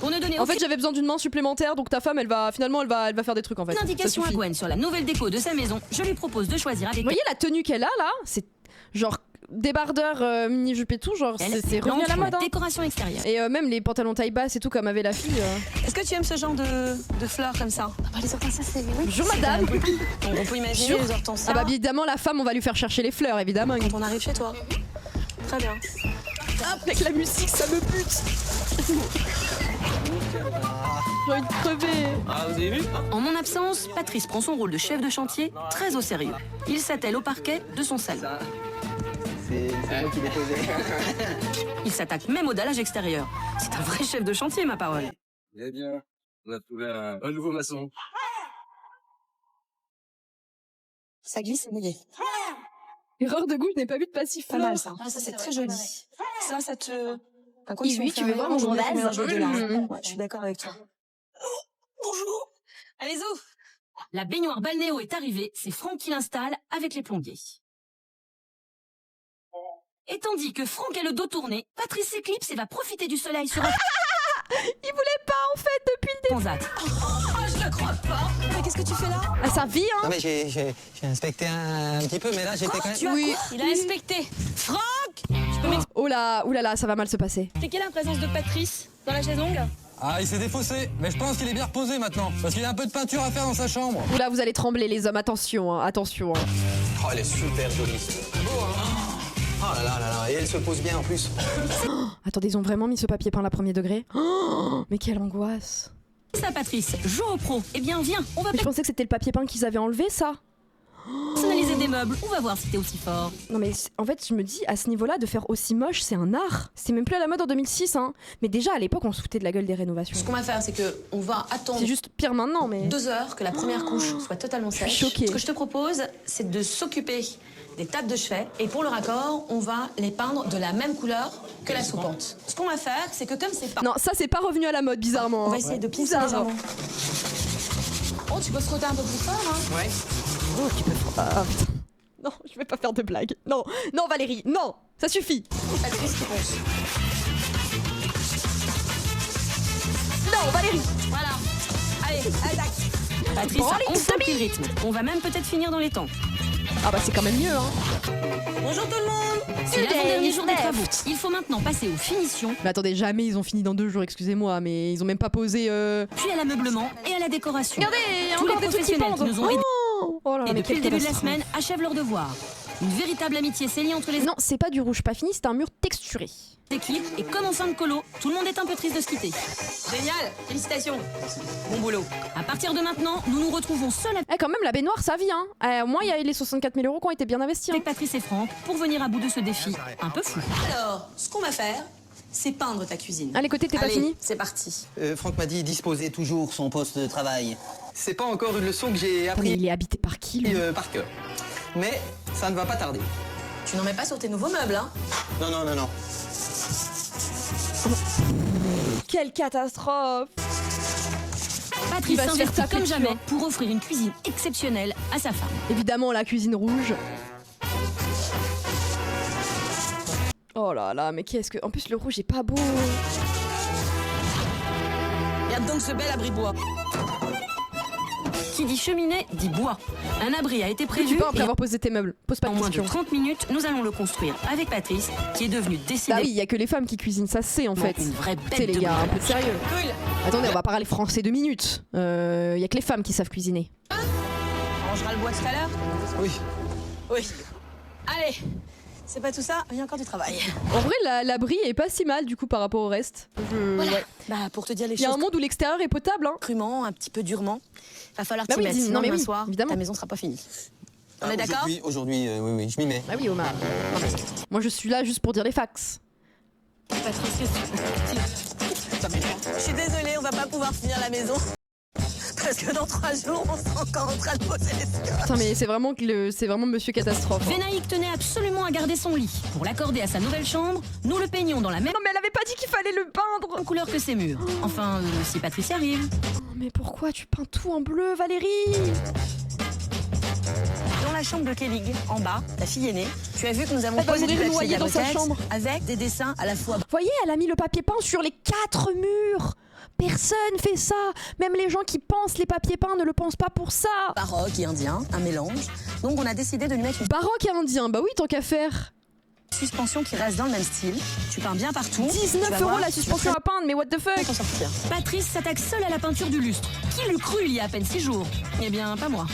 Pour ne donner En aucune fait, j'avais besoin d'une main supplémentaire, donc ta femme, elle va faire des trucs en fait. Indication Ça à suffit. Gwen sur la nouvelle déco de sa maison. Je lui propose de choisir avec Vous voyez la tenue qu'elle a là? C'est genre débardeur, mini-jupe et tout, genre elle c'est revenu à la pour mode. Hein. décoration extérieure. Et même les pantalons taille basse et tout, comme avait la fille. Est-ce que tu aimes ce genre de fleurs comme ça? Ah bah les hortensias, c'est... Oui. Bonjour madame. Donc on peut imaginer les hortensias. Ah bah évidemment, la femme, on va lui faire chercher les fleurs, évidemment. Quand on arrive chez toi. Très bien. Hop, avec la musique, ça me bute. J'ai envie de crever. Ah, vous avez vu? En mon absence, Patrice prend son rôle de chef de chantier très au sérieux. Il s'attelle au parquet de son salon. C'est moi qui l'ai posé. Il s'attaque même au dallage extérieur. C'est un vrai chef de chantier, ma parole. Eh bien, on a trouvé un nouveau maçon. Ça glisse, c'est mouillé. Erreur de goût, je n'ai pas vu de passif. Pas mal ça. Ah, ça c'est très joli. Ça te... Par contre, Oui, tu veux voir mon gros vase? Ouais, je suis d'accord avec toi. Bonjour. Allez, Zou. La baignoire balnéo est arrivée, c'est Franck qui l'installe avec les plombiers. Et tandis que Franck a le dos tourné, Patrice s'éclipse et va profiter du soleil sur un Il voulait pas en fait depuis le début. transat. Oh, je le crois pas. Mais qu'est-ce que tu fais là? Ah, ça vit, hein. Non mais j'ai inspecté un petit peu, mais là j'étais quand même... Tu as quoi? Il a inspecté. Franck, tu peux Oh là, oulala, ça va mal se passer. m'expliquer la présence de Patrice dans la chaise longue? Ah, il s'est défaussé, mais je pense qu'il est bien reposé maintenant, parce qu'il y a un peu de peinture à faire dans sa chambre. Oula, vous allez trembler les hommes, attention, hein, attention. Hein. Oh, elle est super jolie. Oh là là là là, et elle se pose bien en plus. Attendez, ils ont vraiment mis ce papier peint à premier degré? Oh, mais quelle angoisse. Ça, Patrice, joue au pro. Eh bien, viens, on va Mais je pensais que c'était le papier peint qu'ils avaient enlevé, ça. personnaliser des meubles. On va voir si t'es aussi fort. Non mais en fait, je me dis, à ce niveau-là, de faire aussi moche, c'est un art. C'est même plus à la mode en 2006, hein. Mais déjà, à l'époque, on se foutait de la gueule des rénovations. Ce qu'on va faire, c'est que on va attendre C'est juste pire maintenant, mais... 2 heures que la première couche soit totalement suis sèche. choquée. Ce que je te propose, c'est de s'occuper des tables de chevet. Et pour le raccord, on va les peindre de la même couleur que la soupente. Ce qu'on va faire, c'est que comme c'est pas... Non, ça, c'est pas revenu à la mode, bizarrement. On va hein. essayer de pincer Bizarre. légèrement. Oh, tu peux frotter un peu plus fort, hein? Ouais. Oh, tu peux... Ah, putain. Non, je vais pas faire de blague. Non, non, Valérie, non, ça suffit. Patrice qui ponce. Non, Valérie. Voilà. Allez, attaque. Patrice Bon, a allez, enfin pris le rythme. On va même peut-être finir dans les temps. Ah bah c'est quand même mieux, hein. Bonjour tout le monde. C'est l'avant-dernier jour des travaux. Il faut maintenant passer aux finitions, Mais attendez, jamais ils ont fini dans 2 jours, excusez-moi, mais ils ont même pas posé... puis à l'ameublement et à la décoration. Regardez, il y a Tous encore les des trucs qui professionnels qui pendent. nous ont aidés Oh là là, et mais depuis le quelle début de la catastrophe. semaine achèvent leur devoir. Une véritable amitié s'est liée entre les Non, c'est pas du rouge pas fini, c'est un mur texturé. équipes et comme en fin de colo, tout le monde est un peu triste de se quitter. Génial. Félicitations. Bon boulot. À partir de maintenant, nous nous retrouvons seuls Eh, quand même, la baignoire, ça vit, hein. Au moins, il y a les 64 000 € qui ont été bien investis. Hein. avec Patrice et Franck pour venir à bout de ce défi un peu fou. Alors, ce qu'on va faire, c'est peindre ta cuisine. Ah, les côtés, t'es pas Allez, fini? c'est parti. Franck m'a dit disposer toujours son poste de travail. C'est pas encore une leçon que j'ai Mais appris il est habité par qui, lui? par cœur. Mais ça ne va pas tarder. Tu n'en mets pas sur tes nouveaux meubles, hein? Non, non, non, non. Quelle catastrophe! Patrice va se faire s'investit taper comme dessus, jamais hein. pour offrir une cuisine exceptionnelle à sa femme. Évidemment, la cuisine rouge. Oh là là, mais qu'est-ce que... En plus, le rouge est pas beau. Regarde donc ce bel abri bois. Qui dit cheminée dit bois. Un abri a été Tu prévu peux après et avoir posé tes meubles. Pose pas en de moins de questions. 30 minutes, nous allons le construire avec Patrice, qui est devenu Bah décidément oui, il y a que les femmes qui cuisinent, ça c'est en fait. une vraie C'est bête les de gars, un brûlage. peu de sérieux. Cool. Attendez, on va parler français 2 minutes. Il y a que les femmes qui savent cuisiner. On rangera le bois tout à l'heure? Oui. Oui. Allez. C'est pas tout ça, il y a encore du travail. En vrai, l'abri est pas si mal du coup par rapport au reste. Voilà. Ouais. Bah, pour te dire les Il y a choses un monde où l'extérieur est potable, hein. crûment, un petit peu durement, va falloir Bah t'y oui, mettre. dis- Sinon, non, mais demain oui, soir, évidemment. ta maison sera pas finie. On est d'accord? Aujourd'hui, oui, oui, je m'y mets. Ah oui, Omar. Moi je suis là juste pour dire les fax. Patrice, je suis désolée, on va pas pouvoir finir la maison. parce que dans 3 jours, on sera encore en train de poser les scores. Putain, mais c'est vraiment Monsieur Catastrophe. Vénaïque tenait absolument à garder son lit. Pour l'accorder à sa nouvelle chambre, nous le peignons dans la même Non, mais elle avait pas dit qu'il fallait le peindre. couleur que ses murs. Enfin, si Patrice y arrive. Oh, mais pourquoi tu peins tout en bleu, Valérie? Dans la chambre de Kelly, en bas, ta fille aînée, tu as vu que nous avons Elle va posé du mourir papier noyée dans sa Gabotex chambre. avec des dessins à la fois. Voyez, elle a mis le papier peint sur les 4 murs. Personne fait ça. Même les gens qui pensent les papiers peints ne le pensent pas pour ça. Baroque et indien, un mélange. Donc on a décidé de lui mettre une Baroque et indien, bah oui, tant qu'à faire. suspension qui reste dans le même style. Tu peins bien partout. 19 € la suspension à peindre, mais what the fuck? T'en sortir. Patrice s'attaque seul à la peinture du lustre. Qui l'eût cru il y a à peine 6 jours? Eh bien, pas moi.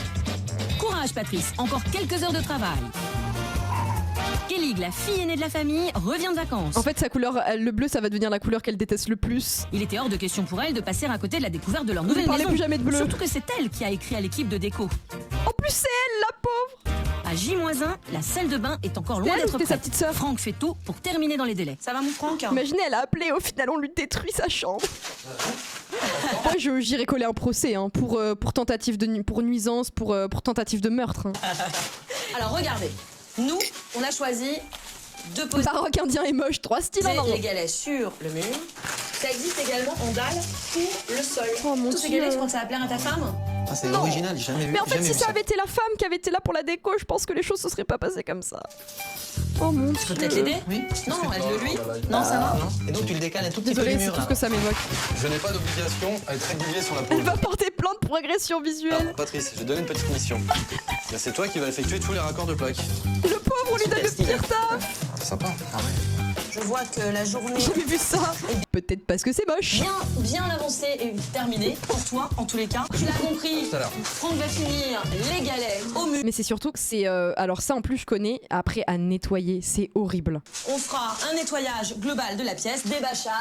Courage, Patrice. Encore quelques heures de travail. Kelly, la fille aînée de la famille, revient de vacances. En fait, sa couleur, le bleu, ça va devenir la couleur qu'elle déteste le plus. Il était hors de question pour elle de passer à côté de la découverte de leur Ne nouvelle parlez maison. plus jamais de bleu. Surtout que c'est elle qui a écrit à l'équipe de déco. En plus, c'est elle, la pauvre. À J-1, la salle de bain est encore loin Elle, d'être c'était prête. sa petite sœur. Franck fait tout pour terminer dans les délais. Ça va mon Franck? Imaginez, elle a appelé, au final, on lui détruit sa chambre. Moi, j'irai coller un procès hein, pour tentative de pour nuisance, pour tentative de meurtre. Hein. Alors regardez, nous, on a choisi de poser Baroque indien et moche, 3 styles en les un. galets sur le mur. Ça existe également en dalle pour le sol. Oh mon Tous ces Dieu. galets, tu crois que ça va plaire à ta femme? Ah, c'est Non. original, j'ai jamais vu. Mais en fait, jamais si vu ça avait été la femme qui avait été là pour la déco, je pense que les choses se seraient pas passées comme ça. Oh mon Tu peux Dieu. peut-être l'aider? Oui. Non, aide-le lui. Non, Non, ça va. Non. Et donc tu le décales un tout petit peu Désolée, du c'est mur tout là. ce que ça m'évoque. Je n'ai pas d'obligation à être régulier sur la Elle pause. va porter plainte pour agression visuelle. Alors, Patrice, je vais te donner une petite mission. Là, c'est toi qui vas effectuer tous les raccords de plaques. Le pauvre, on lui donne le pire taf. C'est sympa. Je vois que la journée J'ai vu ça. Peut-être parce que c'est moche. bien avancée et terminée. Pour toi, en tous les cas. Tu l'as compris. Tout à l'heure. Franck va finir les galets au mur. Mais c'est surtout que c'est... alors ça, en plus, je connais. Après, à nettoyer, c'est horrible. On fera un nettoyage global de la pièce, débâchage,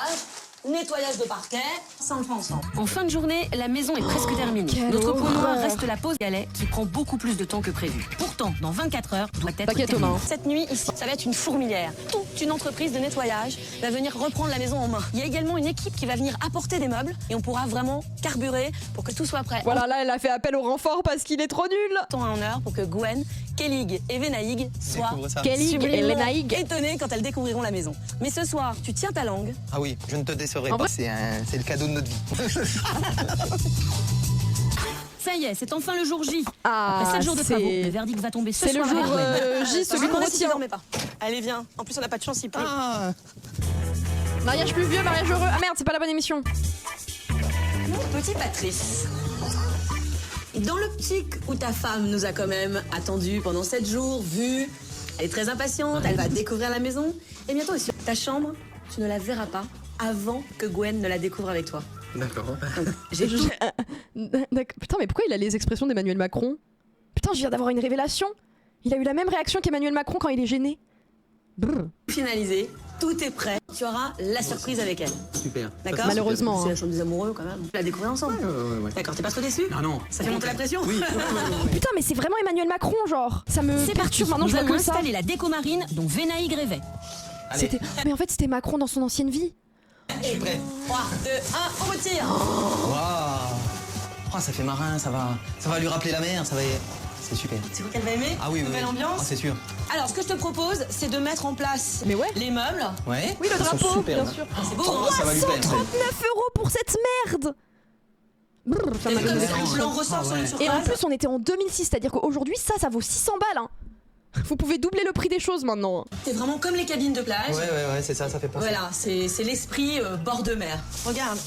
nettoyage de parquet. Ça, on le fera ensemble. En fin de journée, la maison est presque terminée. quelle Notre point horreur. noir reste la pause galet qui prend beaucoup plus de temps que prévu. Pourtant, dans 24 heures, doit être T'inquiète, terminée. Thomas. Cette nuit, ici, ça va être une fourmilière. Toute une entreprise de nettoyage va venir reprendre la maison en main. Il y a également une équipe qui va venir apporter des meubles et on pourra vraiment carburer pour que tout soit prêt. Voilà, là, elle a fait appel au renfort parce qu'il est trop nul. En temps et en heure pour que Gwen, Kelly et Vénaïg soient Découvre ça. Kelly et sublimément Lénaïg. étonnés quand elles découvriront la maison. Mais ce soir, tu tiens ta langue. Ah oui, je ne te décerai En pas. vrai- C'est le cadeau de notre vie. Ça y est, c'est enfin le jour J. Ah, Après 7 jours de travaux, le c'est... verdict va tomber ce C'est le soir. jour J, celui qu'on retient. Pas. Allez, viens. En plus, on n'a pas de chance, il pleut. Ah, Mariage plus vieux, mariage heureux. Ah merde, c'est pas la bonne émission. Mon petit Patrice. Dans l'optique où ta femme nous a quand même attendu pendant 7 jours, vu, elle est très impatiente, elle va découvrir la maison, et bientôt aussi. Ta chambre, tu ne la verras pas avant que Gwen ne la découvre avec toi. d'accord. Donc, j'ai tout. D'accord. Putain, mais pourquoi il a les expressions d'Emmanuel Macron? Putain, je viens d'avoir une révélation. Il a eu la même réaction qu'Emmanuel Macron quand il est gêné. Brr. Finalisé, tout est prêt. Tu auras la surprise avec elle. Super. D'accord? Malheureusement, C'est hein. la chambre des amoureux quand même. On la découvrir ensemble. Ouais. D'accord, t'es pas trop déçu? Ah non. Ça fait monter la pression? Oui. Putain, mais c'est vraiment Emmanuel Macron, genre. Ça me C'est parti. perturbe. Maintenant, Nous je vois allons que ça. installer la déco marine dont Vénaïg rêvait. Allez, C'était... Mais en fait, c'était Macron dans son ancienne vie. je suis prêt. 3, 2, 1, on retire! Waouh. Oh, ça fait marin, ça va lui rappeler la mer, ça va. C'est super. Tu vois qu'elle va aimer? Ah oui, oui. Nouvelle ambiance? Ah, c'est sûr. Alors, ce que je te propose, c'est de mettre en place Mais ouais. les meubles. Ouais. Oui, le Ils sont drapeau, superbes. bien sûr. C'est beau, Oh, hein? ça va lui plaire. 139 € pour cette merde. Brr, ça T'as m'a vu comme donné ça, envie. le blanc ressort sur une ouais. surface. Et en plus, on était en 2006, c'est-à-dire qu'aujourd'hui, ça vaut 600 balles. Hein. Vous pouvez doubler le prix des choses maintenant. T'es vraiment comme les cabines de plage. Ouais, c'est ça fait penser. Voilà, c'est l'esprit bord de mer. Regarde.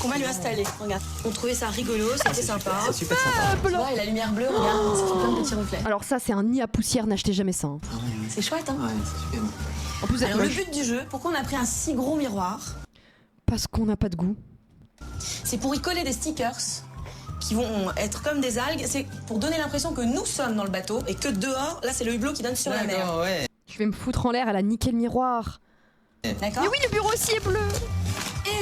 Qu'on va lui installer. Regarde. On trouvait ça rigolo, c'était sympa. C'est super sympa. Tu vois, et la lumière bleue, regarde, ça fait plein de petits reflets. Alors ça, c'est un nid à poussière, n'achetez jamais ça. Hein. C'est chouette, hein? Ouais, c'est super. En plus, Alors, le but du jeu, pourquoi on a pris un si gros miroir? parce qu'on n'a pas de goût. C'est pour y coller des stickers qui vont être comme des algues. C'est pour donner l'impression que nous sommes dans le bateau et que dehors, là, c'est le hublot qui donne sur la mer. D'accord, ouais. Je vais me foutre en l'air, elle a niqué le miroir. D'accord? Mais oui, le bureau aussi est bleu.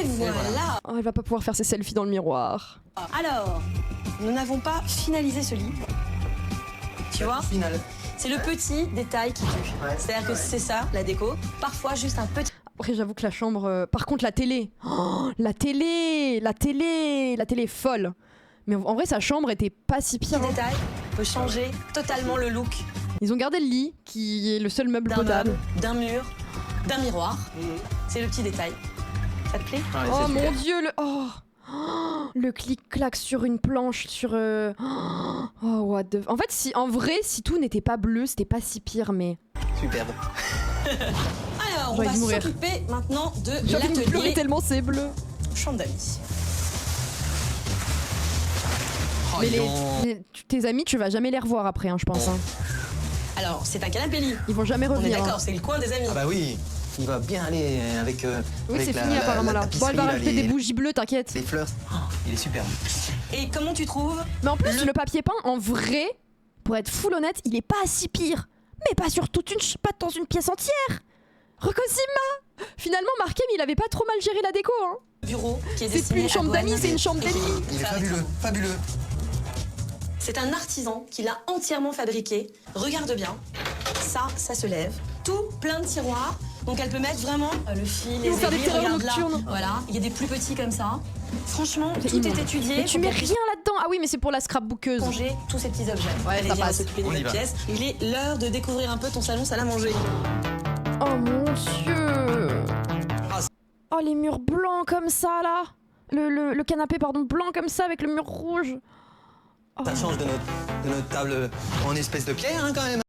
Et voilà. Oh, elle va pas pouvoir faire ses selfies dans le miroir. Alors, nous n'avons pas finalisé ce lit. Tu vois? Final. C'est le petit détail qui tue. C'est-à-dire que c'est ça, la déco. Parfois, juste un petit... Après, j'avoue que la chambre... Par contre, la télé. Oh, la télé est folle. Mais en vrai, sa chambre était pas si pire. Petit détail peut changer totalement le look Ils ont gardé le lit, qui est le seul meuble d'un potable. meuble, d'un mur, d'un miroir. C'est le petit détail. Ça te plaît? Oh mon dieu, le... Oh. Oh, le clic-clac sur une planche, sur... Oh, what the... En fait, en vrai, si tout n'était pas bleu, c'était pas si pire, mais... Superbe. Alors, on va s'occuper maintenant de J'ai envie de pleurer l'atelier tellement c'est bleu. chambre d'amis. Oh, Mais tes amis, tu vas jamais les revoir après, hein, je pense. Hein. Alors, c'est un canapé lit. Ils vont jamais On est revenir. d'accord, hein. c'est le coin des amis. Ah bah oui, il va bien aller avec. Oui, avec c'est fini apparemment là. Bon, elle va rajouter des bougies bleues, t'inquiète. Les fleurs. Oh, il est superbe. Et comment tu trouves? Mais en plus, le papier peint, en vrai, pour être full honnête, il est pas si pire. Mais pas sur toute pas dans une pièce entière. Recosima. Finalement, Markem, il avait pas trop mal géré la déco, hein. Bureau qui est C'est plus une chambre d'amis, c'est une chambre d'ennemis. Il est fabuleux, fabuleux. C'est un artisan qui l'a entièrement fabriqué. Regarde bien, ça se lève. Tout plein de tiroirs. Donc elle peut mettre vraiment le fil, les faire des aiguilles, terreurs regarde là. nocturnes. Voilà, il y a des plus petits comme ça. Franchement, tout immonde. est étudié. Mais tu mets rien là-dedans. Ah oui, mais c'est pour la scrapbookeuse. Ranger tous ces petits objets. Ouais, Allez, ça viens, on va passe. s'occuper de On y notre va. pièce. Il est l'heure de découvrir un peu ton salon salle à manger. Oh mon dieu. Oh les murs blancs comme ça là. Le canapé pardon blanc comme ça avec le mur rouge. Oh. Ça change de notre table en espèce de pierre, hein, quand même.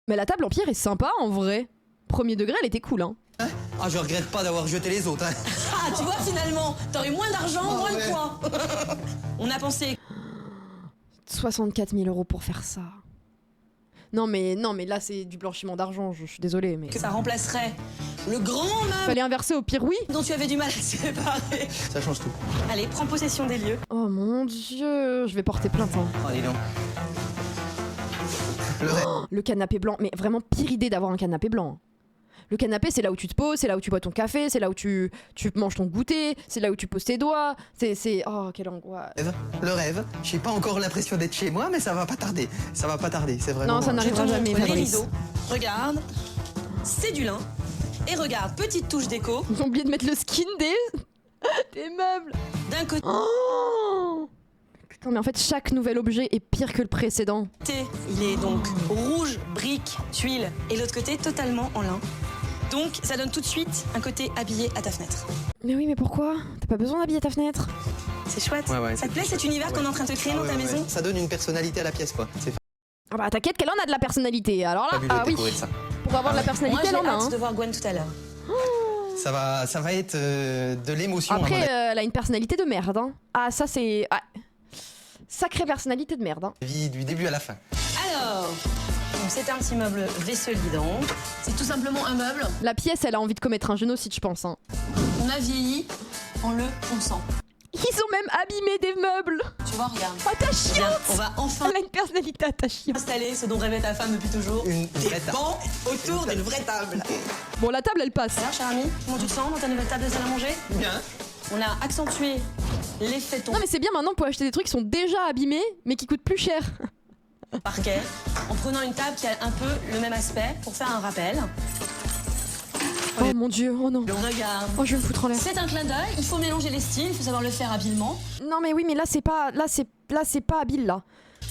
Mais la table en pierre est sympa en vrai. Premier degré, elle était cool hein. Ah, je regrette pas d'avoir jeté les autres. Hein. Ah, tu vois, finalement, t'aurais moins d'argent, moins de poids. On a pensé 64 000 € pour faire ça. Non mais là c'est du blanchiment d'argent, je suis désolée mais... que ça remplacerait le grand meuble Fallait inverser au pire oui. dont tu avais du mal à te séparer. Ça change tout. Allez, prends possession des lieux. Oh mon dieu, je vais porter plainte hein. Oh, dis donc. Le canapé blanc, mais vraiment pire idée d'avoir un canapé blanc. Le canapé, c'est là où tu te poses, c'est là où tu bois ton café, c'est là où tu manges ton goûter, c'est là où tu poses tes doigts. C'est... Oh, quelle angoisse. Le rêve. J'ai pas encore l'impression d'être chez moi, mais ça va pas tarder. Ça va pas tarder, c'est vraiment... Non, ça n'arrivera jamais, Les Fabrice. rideaux. Regarde, c'est du lin. Et regarde, petite touche déco. Ils ont oublié de mettre le skin des meubles. D'un côté, Oh putain, mais en fait, chaque nouvel objet est pire que le précédent. il est donc rouge, brique, tuile. Et l'autre côté, totalement en lin. Donc, ça donne tout de suite un côté habillé à ta fenêtre. Mais oui, mais pourquoi? T'as pas besoin d'habiller ta fenêtre? C'est chouette. Ouais, Ça te plaît cet univers qu'on est en train de créer dans ta maison? Ça donne une personnalité à la pièce, quoi. C'est Ah bah t'inquiète qu'elle en a de la personnalité, alors là, fabuleux ah de oui, découvrir ça. pour avoir de la personnalité, Moi, j'ai elle en a. hâte Hein. de voir Gwen tout à l'heure. Ça va être de l'émotion. à mon Après, elle a une personnalité de merde. Hein. Ah, ça c'est... Ah. Sacrée personnalité de merde. Hein. avis, du début à la fin. Alors, donc c'est un petit meuble vaisselier donc. C'est tout simplement un meuble. La pièce, elle a envie de commettre un génocide, je pense. Hein. On a vieilli en le ponçant. Ils ont même abîmé des meubles. Tu vois, regarde. Oh, ta chiante. Bien, on va enfin Elle a une personnalité attachante. installer ce dont rêvait ta femme depuis toujours. Une Des vraie table. bancs autour d'une vraie table. Bon, la table, elle passe. Alors, cher ami, comment tu te sens dans ta nouvelle table de salle à manger? Bien. On a accentué l'effet ton Non, mais c'est bien maintenant pour acheter des trucs qui sont déjà abîmés, mais qui coûtent plus cher. parquet en prenant une table qui a un peu le même aspect pour faire un rappel. Oh mon dieu, oh non. Regarde. Oh, je vais me foutre en l'air. C'est un clin d'œil, il faut mélanger les styles, il faut savoir le faire habilement. Non, mais oui, mais là, c'est pas... Là, c'est pas habile, là.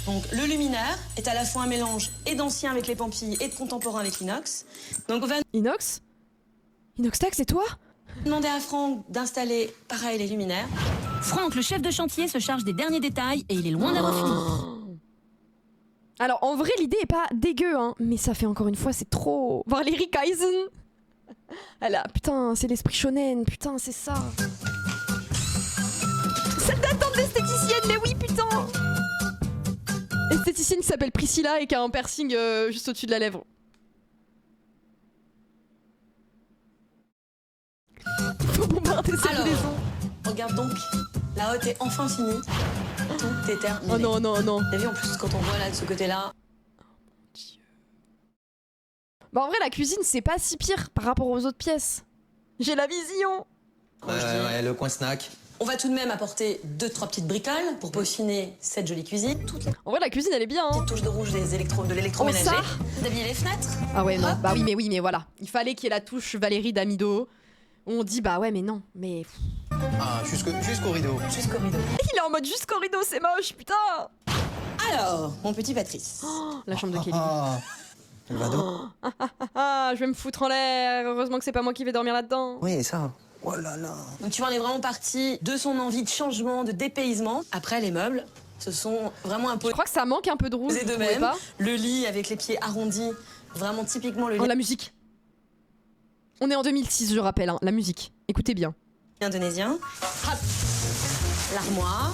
Donc le luminaire est à la fois un mélange et d'ancien avec les pampilles et de contemporain avec l'inox. Donc on va Inox Inoxtech, c'est toi? demander à Franck d'installer pareil les luminaires. Franck, le chef de chantier, se charge des derniers détails et il est loin d'avoir fini. Alors, en vrai, l'idée est pas dégueu, hein. Mais ça fait encore une fois, c'est trop... Valérie Kaizen. Elle a... Putain, c'est l'esprit shonen, putain, c'est ça. C'est le datant de l'esthéticienne, mais oui, putain. Esthéticienne qui s'appelle Priscilla et qui a un piercing juste au-dessus de la lèvre. Faut bombarder cette Alors, maison. regarde donc, la hotte est enfin finie. Tout est terminé. Oh non, non, non. T'as vu en plus quand on voit là de ce côté-là. Bah en vrai, la cuisine, c'est pas si pire par rapport aux autres pièces. J'ai la vision. Ouais, le coin snack. On va tout de même apporter 2-3 petites bricoles pour peaufiner cette jolie cuisine. Toutes les En vrai, la cuisine, elle est bien. Hein. petites touches de rouge de l'électroménager. Oh, ça D'habiller les fenêtres. Ah ouais, non. Hop. Bah oui, mais voilà. Il fallait qu'il y ait la touche Valérie Damido. On dit, bah ouais, mais non. Mais... Ah, jusqu'au rideau. Jusqu'au rideau. Il est en mode jusqu'au rideau, c'est moche, putain. Alors, mon petit Patrice. La chambre de Kelly. Le vado. Je vais me foutre en l'air. Heureusement que c'est pas moi qui vais dormir là-dedans. Oui, ça. Oh là là. Donc tu vois, on est vraiment parti de son envie de changement, de dépaysement. Après, les meubles, ce sont vraiment un peu... Je crois que ça manque un peu de rouge. Et de même, le lit avec les pieds arrondis, vraiment typiquement le lit... Oh, la musique. On est en 2006, je rappelle, hein. La musique. Écoutez bien. Indonésien. Hop. L'armoire.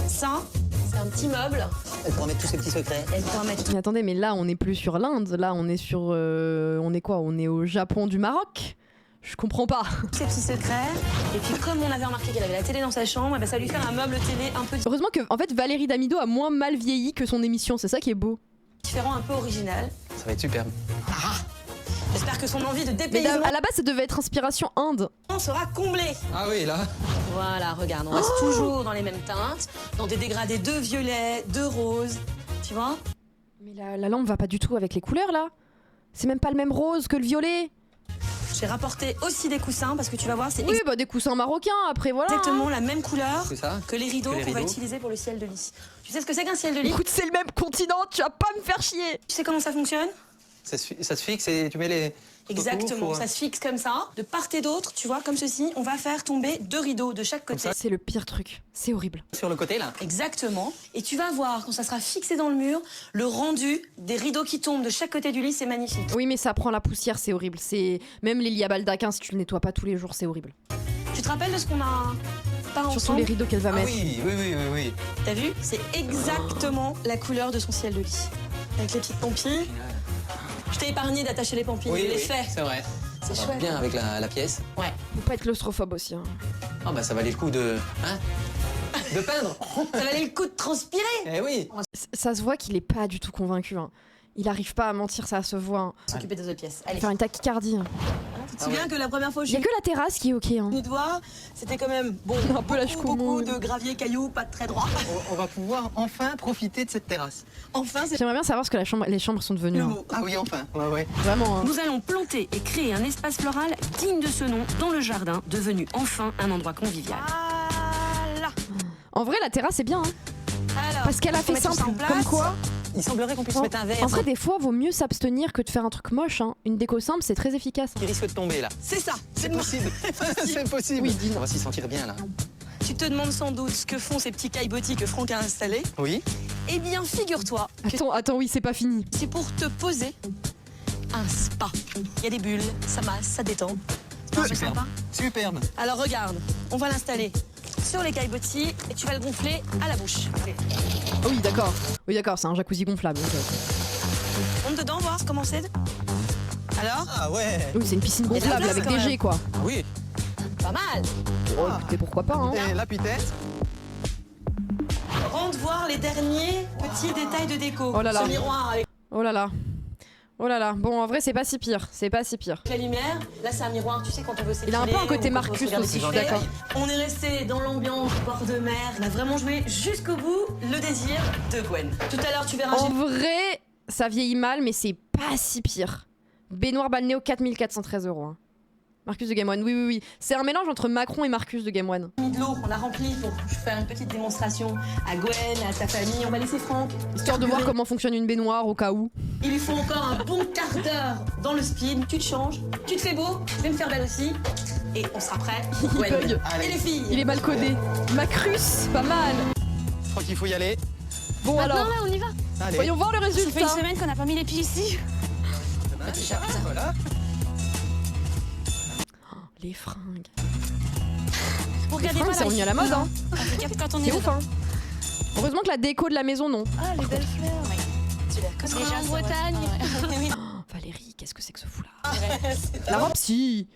Ça, c'est un petit meuble. Elle pourra mettre tous ses petits secrets. Elle pourra mettre... Mais attendez, mais là, on n'est plus sur l'Inde. Là, on est sur... on est quoi? On est au Japon du Maroc? Je comprends pas. Ses petits secrets. Et puis comme on avait remarqué qu'elle avait la télé dans sa chambre, ça lui fait un meuble télé un peu... Heureusement que, en fait, Valérie Damido a moins mal vieilli que son émission. C'est ça qui est beau. Différent, un peu original. Ça va être superbe. J'espère que son envie de Mais dépaysement... à la base, ça devait être inspiration Inde. sera comblé. Ah oui, là. Voilà, regarde, on reste toujours dans les mêmes teintes, dans des dégradés de violet, de rose, tu vois? Mais la lampe va pas du tout avec les couleurs, là. C'est même pas le même rose que le violet. J'ai rapporté aussi des coussins parce que tu vas voir, c'est oui, bah des coussins marocains après, voilà. exactement la même couleur ça, que les rideaux qu'on va utiliser pour le ciel de lit. Tu sais ce que c'est qu'un ciel de lit? Écoute, c'est le même continent, tu vas pas me faire chier. Tu sais comment ça fonctionne? Ça se fixe et tu mets les... Exactement, ça se fixe comme ça. De part et d'autre, tu vois, comme ceci, on va faire tomber 2 rideaux de chaque côté. C'est le pire truc, c'est horrible. Sur le côté, là? Exactement. Et tu vas voir, quand ça sera fixé dans le mur, le rendu des rideaux qui tombent de chaque côté du lit, c'est magnifique. Oui, mais ça prend la poussière, c'est horrible. C'est même les lits à baldaquin, si tu le nettoies pas tous les jours, c'est horrible. Tu te rappelles de ce qu'on a peint ensemble? Surtout les rideaux qu'elle va mettre. Oui. T'as vu? C'est exactement la couleur de son ciel de lit. Avec les petites pampilles. Je t'ai épargné d'attacher les pampilles, je l'ai fait. C'est vrai. C'est chouette. Bien avec la pièce. Ouais. Faut pas être claustrophobe aussi. Hein. Ah bah ça valait le coup de... Hein? De peindre. Ça valait le coup de transpirer. Eh oui. Ça se voit qu'il est pas du tout convaincu. Hein. Il arrive pas à mentir, ça se voit. Hein. S'occuper des autres pièces. Allez. Faire une tachycardie. Hein. Tu te souviens que la première fois où il y a que la terrasse qui est ok. Hein. de voir, c'était quand même bon, un peu beaucoup de gravier, cailloux, pas très droit. On va pouvoir enfin profiter de cette terrasse. Enfin, c'est... J'aimerais bien savoir ce que les chambres sont devenues. Hein. Ah oui, enfin. Ouais. Vraiment. Hein. Nous allons planter et créer un espace floral digne de ce nom dans le jardin, devenu enfin un endroit convivial. Voilà. En vrai, la terrasse est bien. Hein. Alors, parce qu'elle a fait simple. Comme quoi. Il semblerait qu'on puisse mettre un verre. En vrai, des fois, vaut mieux s'abstenir que de faire un truc moche. Hein. Une déco simple, c'est très efficace. Il risque de tomber là. C'est ça. C'est possible. C'est possible. Oui, dis-nous. On va s'y sentir bien là. Tu te demandes sans doute ce que font ces petits caillebotis que Franck a installés. Oui. Eh bien, figure-toi. Attends, oui, c'est pas fini. C'est pour te poser un spa. Il y a des bulles, ça masse, ça détend. C'est un peu sympa. Superbe. Alors regarde, on va l'installer sur les caillebotis et tu vas le gonfler à la bouche. Allez. Oh oui, d'accord. Oui, d'accord, c'est un jacuzzi gonflable. Okay. Monte dedans, voir comment c'est. Alors? Ah ouais. Oui, c'est une piscine gonflable avec des jets, quoi. Oui. Pas mal. Oh, écoutez, pourquoi pas, hein. Et la pitesse. Rentre voir les derniers petits détails de déco. Oh là là. Ce miroir avec Oh là là. Oh là là. Bon, en vrai, c'est pas si pire. C'est pas si pire. la lumière. Là, c'est un miroir, tu sais, quand on veut s'épiler. Il a un peu un côté ou quand on veut Marcus se regarder aussi, je suis ses d'accord. cheveux. On est resté dans l'ambiance bord de mer. On a vraiment joué jusqu'au bout le désir de Gwen. Tout à l'heure, tu verras... En vrai, ça vieillit mal, mais c'est pas si pire. Baignoire balnéo, 4413 €. Hein. Marcus de Game One, oui. C'est un mélange entre Macron et Marcus de Game One. De l'eau, on a rempli pour faire une petite démonstration à Gwen, à ta famille. On va laisser Franck. Histoire de voir comment fonctionne une baignoire au cas où. Il lui faut encore un bon quart d'heure dans le speed. Tu te changes, tu te fais beau, je vais me faire belle aussi. Et on sera prêt. Gwen. bug. Et les filles. Il est mal codé. Macrus, pas mal. Je crois qu'il faut y aller. Bon Maintenant, alors, là, on y va. Allez. voyons voir le Ça fait résultat. une semaine qu'on n'a pas mis les pieds ici. Voilà. Les fringues. Vous Les regardez fringues, pas c'est là. revenu à la mode, hein. On regarde quand on est C'est ouf, dedans. hein. Heureusement que la déco de la maison, non. Ah, les belles fleurs. Ouais. Tu l'as Comme déjà en ça, Bretagne. ouais. Oh, Valérie, qu'est-ce que c'est que ce fou là? La robe, si,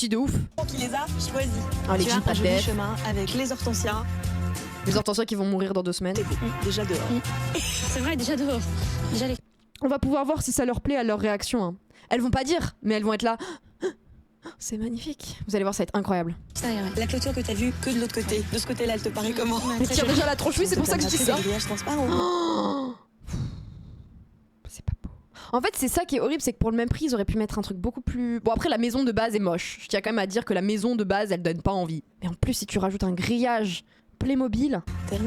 de ouf. Qui les a choisis. Ah, les Tu as jeans un joli paillettes. chemin avec les hortensias. Les hortensias qui vont mourir dans 2 semaines. Déjà dehors. C'est vrai, déjà dehors. Déjà les... On va pouvoir voir si ça leur plaît à leur réaction. Hein. Elles vont pas dire, mais elles vont être là. C'est magnifique. Vous allez voir, ça va être incroyable. Ça y est, ouais. La clôture que t'as vue que de l'autre côté. De ce côté-là, elle te paraît comment? Elle tire déjà la tronche, oui, c'est pour ça que je dis ça. Des grillages transparents. Oh, c'est pas beau. En fait, c'est ça qui est horrible, c'est que pour le même prix, ils auraient pu mettre un truc beaucoup plus... Bon, après, la maison de base est moche. Je tiens quand même à dire que la maison de base, elle donne pas envie. Mais en plus, si tu rajoutes un grillage Playmobil,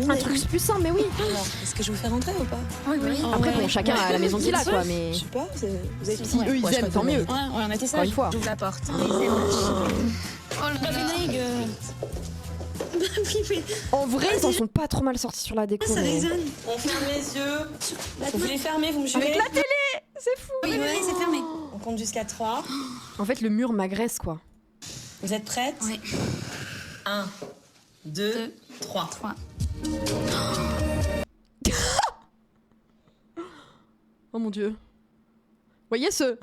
un truc plus simple, mais oui. Alors, est-ce que je vous fais rentrer ou pas? Oui, oui. Après, bon, chacun a la maison qu'il a, quoi, mais... Je sais pas, vous avez Si eux, ils aiment, tant mieux. Ouais, on a été Encore une fois. J'ouvre la porte. Oh là là. En vrai, ils en sont pas trop mal sortis sur la déco. Ça mais- résonne. On ferme les yeux. Vous les fermez, vous me jurez? Avec la télé, c'est fou. Oui, c'est fermé. On compte jusqu'à 3. En fait, le mur m'agresse, quoi. Vous êtes prêtes? Oui. 1, 2, 3. Oh mon dieu. Voyez ce...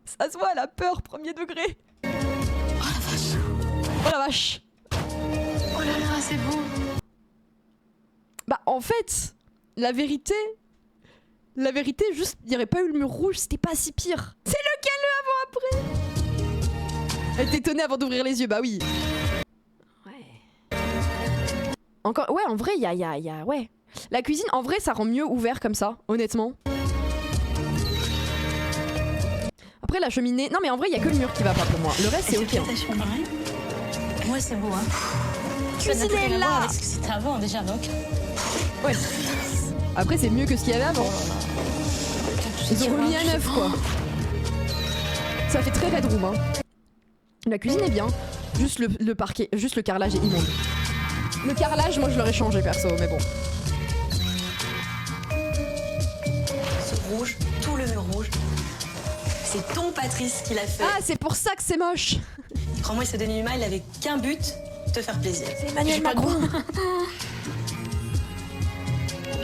Ça se voit, la peur, premier degré. Oh la vache. Oh là là, c'est beau. Bah en fait, la vérité, juste, il n'y aurait pas eu le mur rouge, c'était pas si pire. C'est lequel le avant-après? Elle était étonnée avant d'ouvrir les yeux, bah oui. Ouais. Encore, ouais, en vrai, il y a, ouais. La cuisine, en vrai, ça rend mieux ouvert comme ça, honnêtement. Après, la cheminée, non mais en vrai, il y a que le mur qui va pas pour moi. Le reste, c'est ok. Hein. Ouais, c'est beau, hein. Cuisiner là. Avec ce que c'était avant, déjà, donc. Ouais. Après, c'est mieux que ce qu'il y avait avant. Ils ont remis à neuf, quoi. Ça fait très Red Room, hein. La cuisine est bien. Juste le parquet, juste le carrelage est immonde. Le carrelage, moi, je l'aurais changé, perso, mais bon. Ce rouge, tout le mur rouge. C'est ton Patrice qui l'a fait. Ah, c'est pour ça que c'est moche. Crois-moi, ce demi-humain, il avait qu'un but, te faire plaisir. C'est Emmanuel Macron.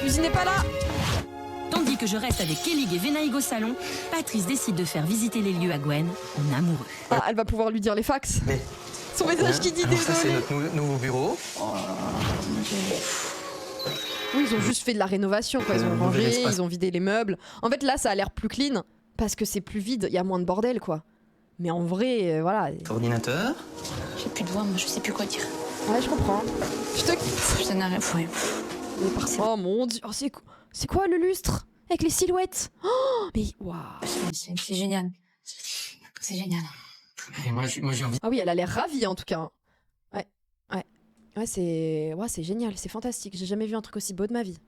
Cuisine n'est pas là. Tandis que je reste avec Kellig et Venaig au salon, Patrice décide de faire visiter les lieux à Gwen en amoureux. Ah, elle va pouvoir lui dire les fax. Mais... Son message qui dit Alors ça, c'est désolé. notre nouveau bureau. Oui, ils ont juste fait de la rénovation, quoi. Ils ont rangé, ils ont vidé les meubles. En fait, là, ça a l'air plus clean parce que c'est plus vide, il y a moins de bordel, quoi. Mais en vrai, voilà. Ordinateur. J'ai plus de voix, moi, je sais plus quoi dire. Ouais, je comprends. Je te quitte. Je t'en arrête, ouais. Oh mon dieu, oh, c'est quoi le lustre avec les silhouettes? Oh, mais waouh. C'est génial. C'est génial. Et moi j'ai envie. Ah oui, elle a l'air ravie en tout cas. Ouais, c'est génial, c'est fantastique. J'ai jamais vu un truc aussi beau de ma vie.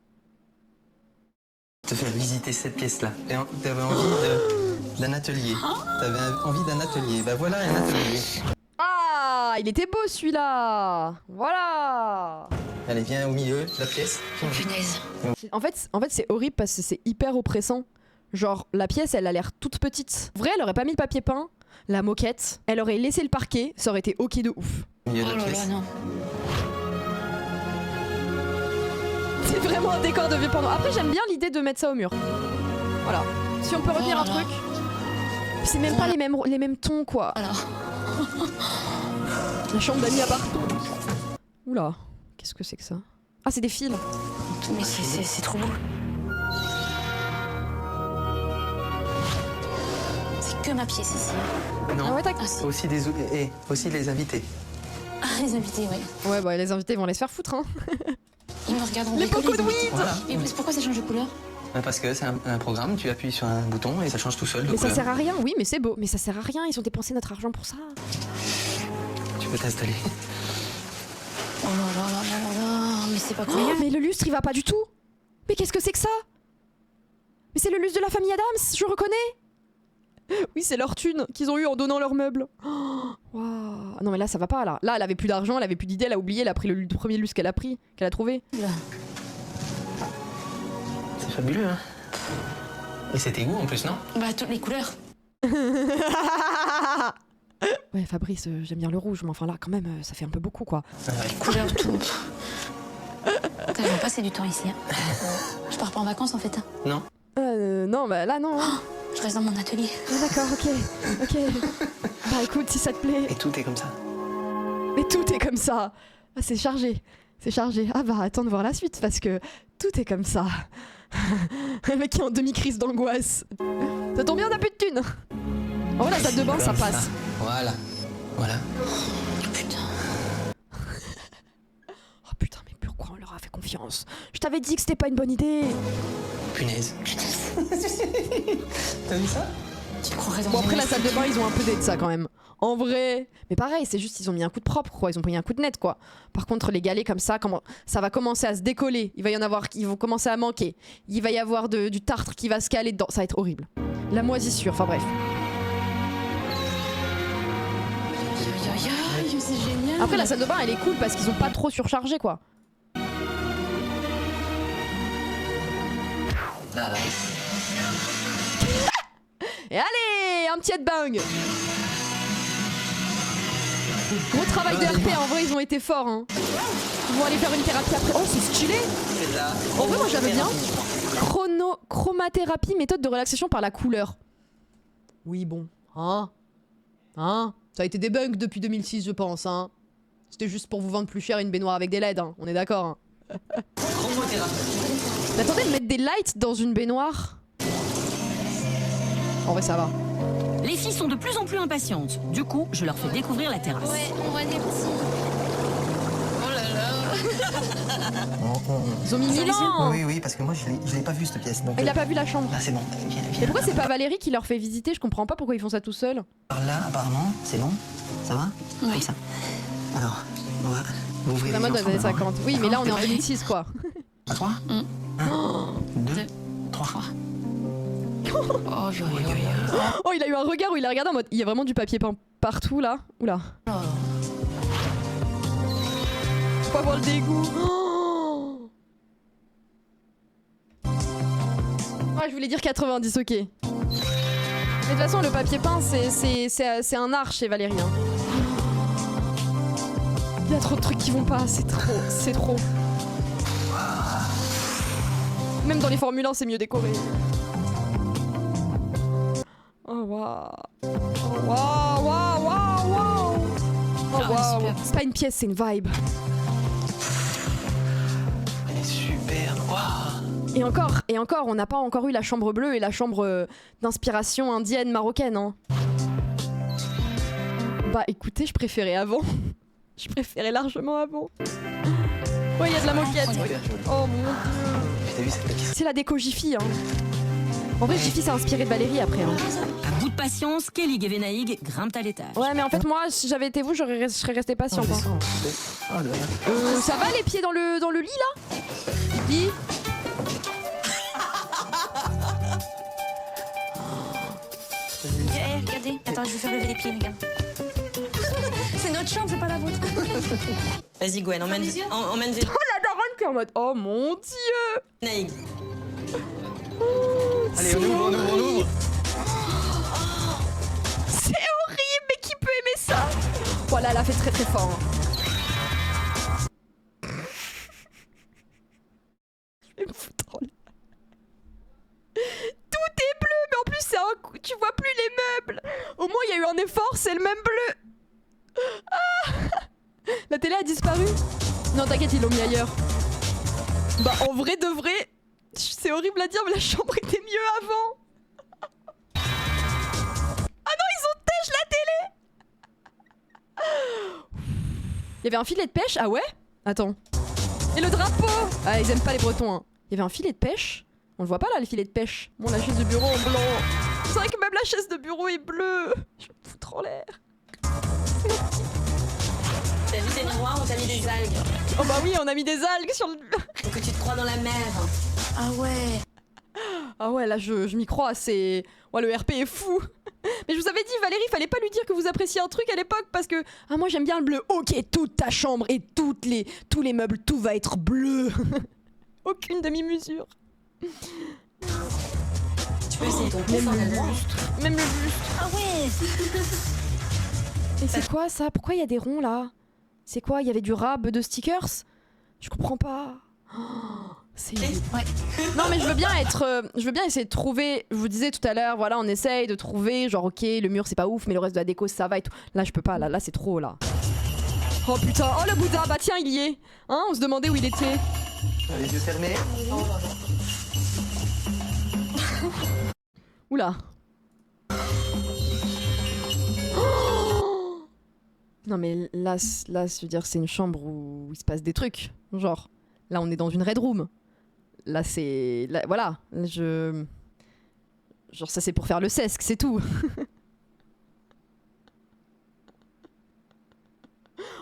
Te faire visiter cette pièce-là. Et t'avais envie d'un atelier. T'avais envie d'un atelier. Bah voilà un atelier. Ah, il était beau celui-là. Voilà. Allez, viens au milieu de la pièce. Punaise. En fait c'est horrible parce que c'est hyper oppressant. Genre, la pièce, elle a l'air toute petite. En vrai, elle aurait pas mis le papier peint, la moquette. Elle aurait laissé le parquet, ça aurait été ok de ouf. Au milieu de Oh la là pièce. là, non. C'est vraiment un décor de vieux porno. Après, j'aime bien l'idée de mettre ça au mur. Voilà. Si on peut retenir un truc. C'est même pas les mêmes tons, quoi. Alors. La chambre d'amis à partout. Oula, qu'est-ce que c'est que ça? Ah, c'est des fils. Mais c'est trop beau. C'est que ma pièce ici. Non. Ah ouais, tac. Aussi aussi les invités. Ah, les invités, oui. Ouais, bah les invités vont les se faire foutre, hein. Ils me regarderont. Les pocos de weed. Voilà. Et pourquoi ça change de couleur? Parce que c'est un programme, tu appuies sur un bouton et ça change tout seul de Mais couleur. ça sert à rien, oui, mais c'est beau. Mais ça sert à rien, ils ont dépensé notre argent pour ça. Tu peux t'installer. Oh là là là là là, mais c'est pas Oh, croyable. mais le lustre, il va pas du tout. Mais qu'est-ce que c'est que ça? Mais c'est le lustre de la famille Adams, je reconnais. Oui, c'est leur thune qu'ils ont eu en donnant leurs meubles. Oh, waouh. Non mais là ça va pas là. Là elle avait plus d'argent, elle avait plus d'idées, elle a oublié, elle a pris le premier lustre qu'elle a trouvé. C'est fabuleux, hein. Et c'était où en plus, non? Bah, toutes les couleurs. Ouais, Fabrice, j'aime bien le rouge, mais enfin là quand même, ça fait un peu beaucoup quoi. Les couleurs, tout. Putain, je vais passer du temps ici. Hein. Je pars pas en vacances en fait. Non. Non, bah là non. Oh, je reste dans mon atelier. Ah, d'accord, ok. Bah écoute, si ça te plaît. Et tout est comme ça. Mais tout est comme ça. Ah, c'est chargé. Ah bah attends de voir la suite parce que tout est comme ça. Le mec qui est en demi-crise d'angoisse. Ça tombe bien, on a plus de thunes. Oh la salle de bain, ça Comme passe. Voilà. Oh putain. Oh putain, mais pourquoi on leur a fait confiance? confiance. Je t'avais dit que c'était pas une bonne idée. Punaise. T'as vu ça? Tu croirais dans Bon après une la salle de bain ils ont un peu d'aide ça quand même. En vrai. Mais pareil c'est juste ils ont mis un coup de propre quoi, ils ont pris un coup de net quoi. Par contre les galets comme ça, ça va commencer à se décoller. Il va y en avoir qui vont commencer à manquer. Il va y avoir du tartre qui va se caler dedans. Ça va être horrible. La moisissure, enfin bref. c'est génial. Après la salle de bain elle est cool parce qu'ils ont pas trop surchargé quoi. Là, là. Et allez, un petit headbang. Gros travail de RP, en vrai ils ont été forts hein. Ils vont aller faire une thérapie après. Oh c'est stylé. En vrai moi j'avais bien. Chromathérapie, méthode de relaxation par la couleur. Oui bon, hein. Ça a été des bugs depuis 2006 je pense hein. C'était juste pour vous vendre plus cher une baignoire avec des LED hein. On est d'accord hein. Mais attendez, mettre des lights dans une baignoire. En vrai ça va. Les filles sont de plus en plus impatientes. Du coup, je leur fais découvrir la terrasse. Ouais, on voit des petits. Oh là là. Ils ont mis 1000 ans. Oui, parce que moi je l'ai pas vu cette pièce. Donc, Il a pas vu la chambre. Ah c'est bon. Et pourquoi c'est pas Valérie qui leur fait visiter? Je comprends pas pourquoi ils font ça tout seuls. Par là, apparemment, c'est bon. Ça va? Ouais. Comme ça. Alors, on va ouvrir La les mode yeux des années ensemble, 50. Oui, mais là on est en 2006 quoi. À 3 1, 2, 3. Oh, Oh, il a eu un regard où il a regardé en mode. Il y a vraiment du papier peint partout là. Oula. Faut pas voir le dégoût. Oh ouais, je voulais dire 90, ok. Mais de toute façon, le papier peint, c'est un art chez Valérie. Hein. Il y a trop de trucs qui vont pas, c'est trop. Même dans les Formule 1, c'est mieux décoré. Oh waouh. Oh waouh. Oh waouh. C'est pas une pièce, c'est une vibe. Elle est superbe. Waouh. Et encore, on n'a pas encore eu la chambre bleue et la chambre d'inspiration indienne marocaine. Hein. Bah écoutez, je préférais avant. Je préférais largement avant. Ouais, il y a de la moquette. Oh mon dieu. C'est la déco Jiffy. Hein. En vrai, Jiffy s'est inspiré de Valérie après. Hein. À bout de patience, Kelly et Venaïg grimpent à l'étage. Ouais, mais en fait, moi, si j'avais été vous, je serais restée patiente. Hein. Ça va les pieds dans le lit là? Lit. Regardez, attends, je vais faire lever les pieds, les gars. C'est notre chambre, c'est pas la vôtre. Vas-y Gwen, emmène Oh la daronne qui est en mode oh mon dieu. Naïg. Allez, on ouvre. C'est horrible, mais qui peut aimer ça? Voilà, elle a fait très très fort. Hein. Je vais me foutre en l'air. Tout est bleu, mais en plus c'est un coup, tu vois plus les meubles. Au moins il y a eu un effort, c'est le même bleu. Ah la télé a disparu. Non t'inquiète, ils l'ont mis ailleurs. Bah en vrai de vrai, c'est horrible à dire, mais la chambre était mieux avant. Ah non, ils ont têche la télé. Il y avait un filet de pêche. Ah ouais? Attends. Et le drapeau. Ah ils aiment pas les Bretons hein. Il y avait un filet de pêche. On le voit pas là, le filet de pêche. Bon, la chaise de bureau en blanc. C'est vrai que même la chaise de bureau est bleue. Je vais me foutre en l'air. T'as vu tes miroirs, on t'a mis des algues. Oh bah oui, on a mis des algues sur le... Pour que tu te crois dans la mer. Ah ouais. Ah ouais, là je m'y crois, c'est... Ouais, le RP est fou. Mais je vous avais dit, Valérie, fallait pas lui dire que vous appréciez un truc à l'époque parce que... Ah moi j'aime bien le bleu. Ok, toute ta chambre et tous les meubles, tout va être bleu. Aucune demi-mesure. Tu peux essayer ton Même le buste. Même le buste. Ah ouais. Et c'est quoi ça? Pourquoi il y a des ronds là? C'est quoi? Il y avait du rab de stickers? Je comprends pas. Oh, c'est... Ouais. Non mais je veux bien essayer de trouver. Je vous disais tout à l'heure, voilà, on essaye de trouver. Genre ok, le mur c'est pas ouf, mais le reste de la déco ça va et tout. Là je peux pas, là c'est trop là. Oh putain, oh le Bouddha, bah tiens il y est. Hein, on se demandait où il était. Les yeux fermés. Oula. Oh non mais là, je veux dire, c'est une chambre où il se passe des trucs. Genre, Là, on est dans une red room. Là, c'est... là, voilà. Genre, ça, c'est pour faire le sesc, c'est tout.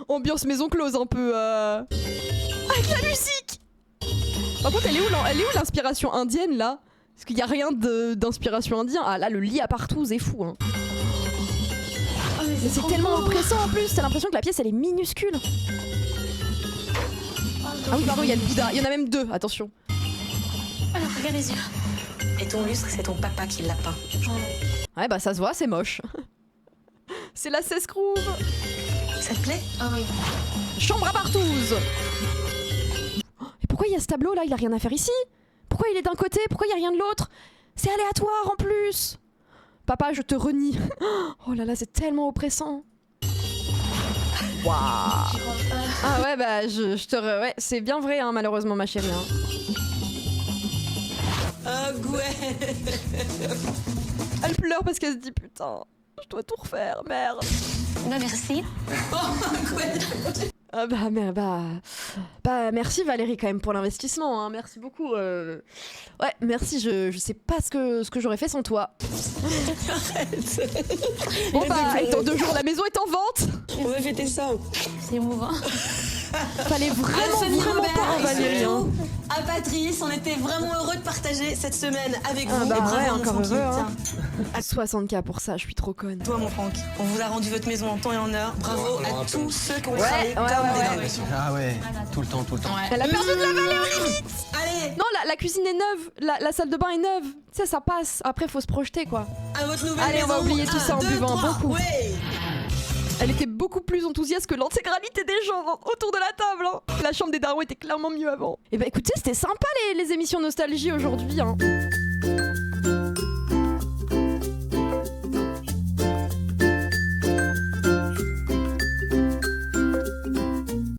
Ambiance maison close, un peu... Avec la musique. Par contre, elle est où l'inspiration indienne, là? Parce qu'il n'y a rien d'inspiration indienne. Ah, là, le lit à partout, c'est fou, hein. Oh, mais c'est tellement oppressant, en plus. T'as l'impression que la pièce, elle est minuscule. Ah oui, pardon, il y a le Bouddha. Il y en a même 2, attention. Alors, regarde les yeux. Et ton lustre, c'est ton papa qui l'a peint. Ouais, bah ça se voit, c'est moche. C'est la Sescroove. Ça te plaît? Ah oui. Chambre à partouze. Et pourquoi il y a ce tableau là? Il a rien à faire ici. Pourquoi il est d'un côté? Pourquoi il y a rien de l'autre? C'est aléatoire en plus. Papa, je te renie. Oh là là, c'est tellement oppressant. Waouh. Ah ouais, bah je te... Ouais, c'est bien vrai, hein, malheureusement, ma chérie. Hein. Ouais. Elle pleure parce qu'elle se dit putain, je dois tout refaire, merde. Bah merci. Ah bah, merde, bah merci Valérie quand même pour l'investissement, hein. Merci beaucoup. Ouais, merci, je sais pas ce que j'aurais fait sans toi. Arrête. Bon bah, dans 2 jours la maison est en vente. On va fêter ça. C'est émouvant. Fallait vraiment pas Valérie. Hein. À Patrice, on était vraiment heureux de partager cette semaine avec vous. Bah et bravo, ouais, mon encore Francky. heureux. Hein. Tiens. 60K pour ça, je suis trop conne. Toi, mon Franck, on vous a rendu votre maison en temps et en heure. Bravo à tous ceux qui ont Ouais, travaillé comme des dingues. Ah ouais, tout le temps. Elle a perdu de la vallée aux limites. Allez, Non, la cuisine est neuve, la salle de bain est neuve. Tu sais, ça passe. Après, faut se projeter quoi. à votre nouvelle Allez, maison. on va oublier tout ça en 1, 2, buvant 3. un bon coup. Ouais. Elle était beaucoup plus enthousiaste que l'intégralité des gens autour de la table. Hein. La chambre des darons était clairement mieux avant. Et bah écoutez, c'était sympa les émissions nostalgie aujourd'hui. Hein.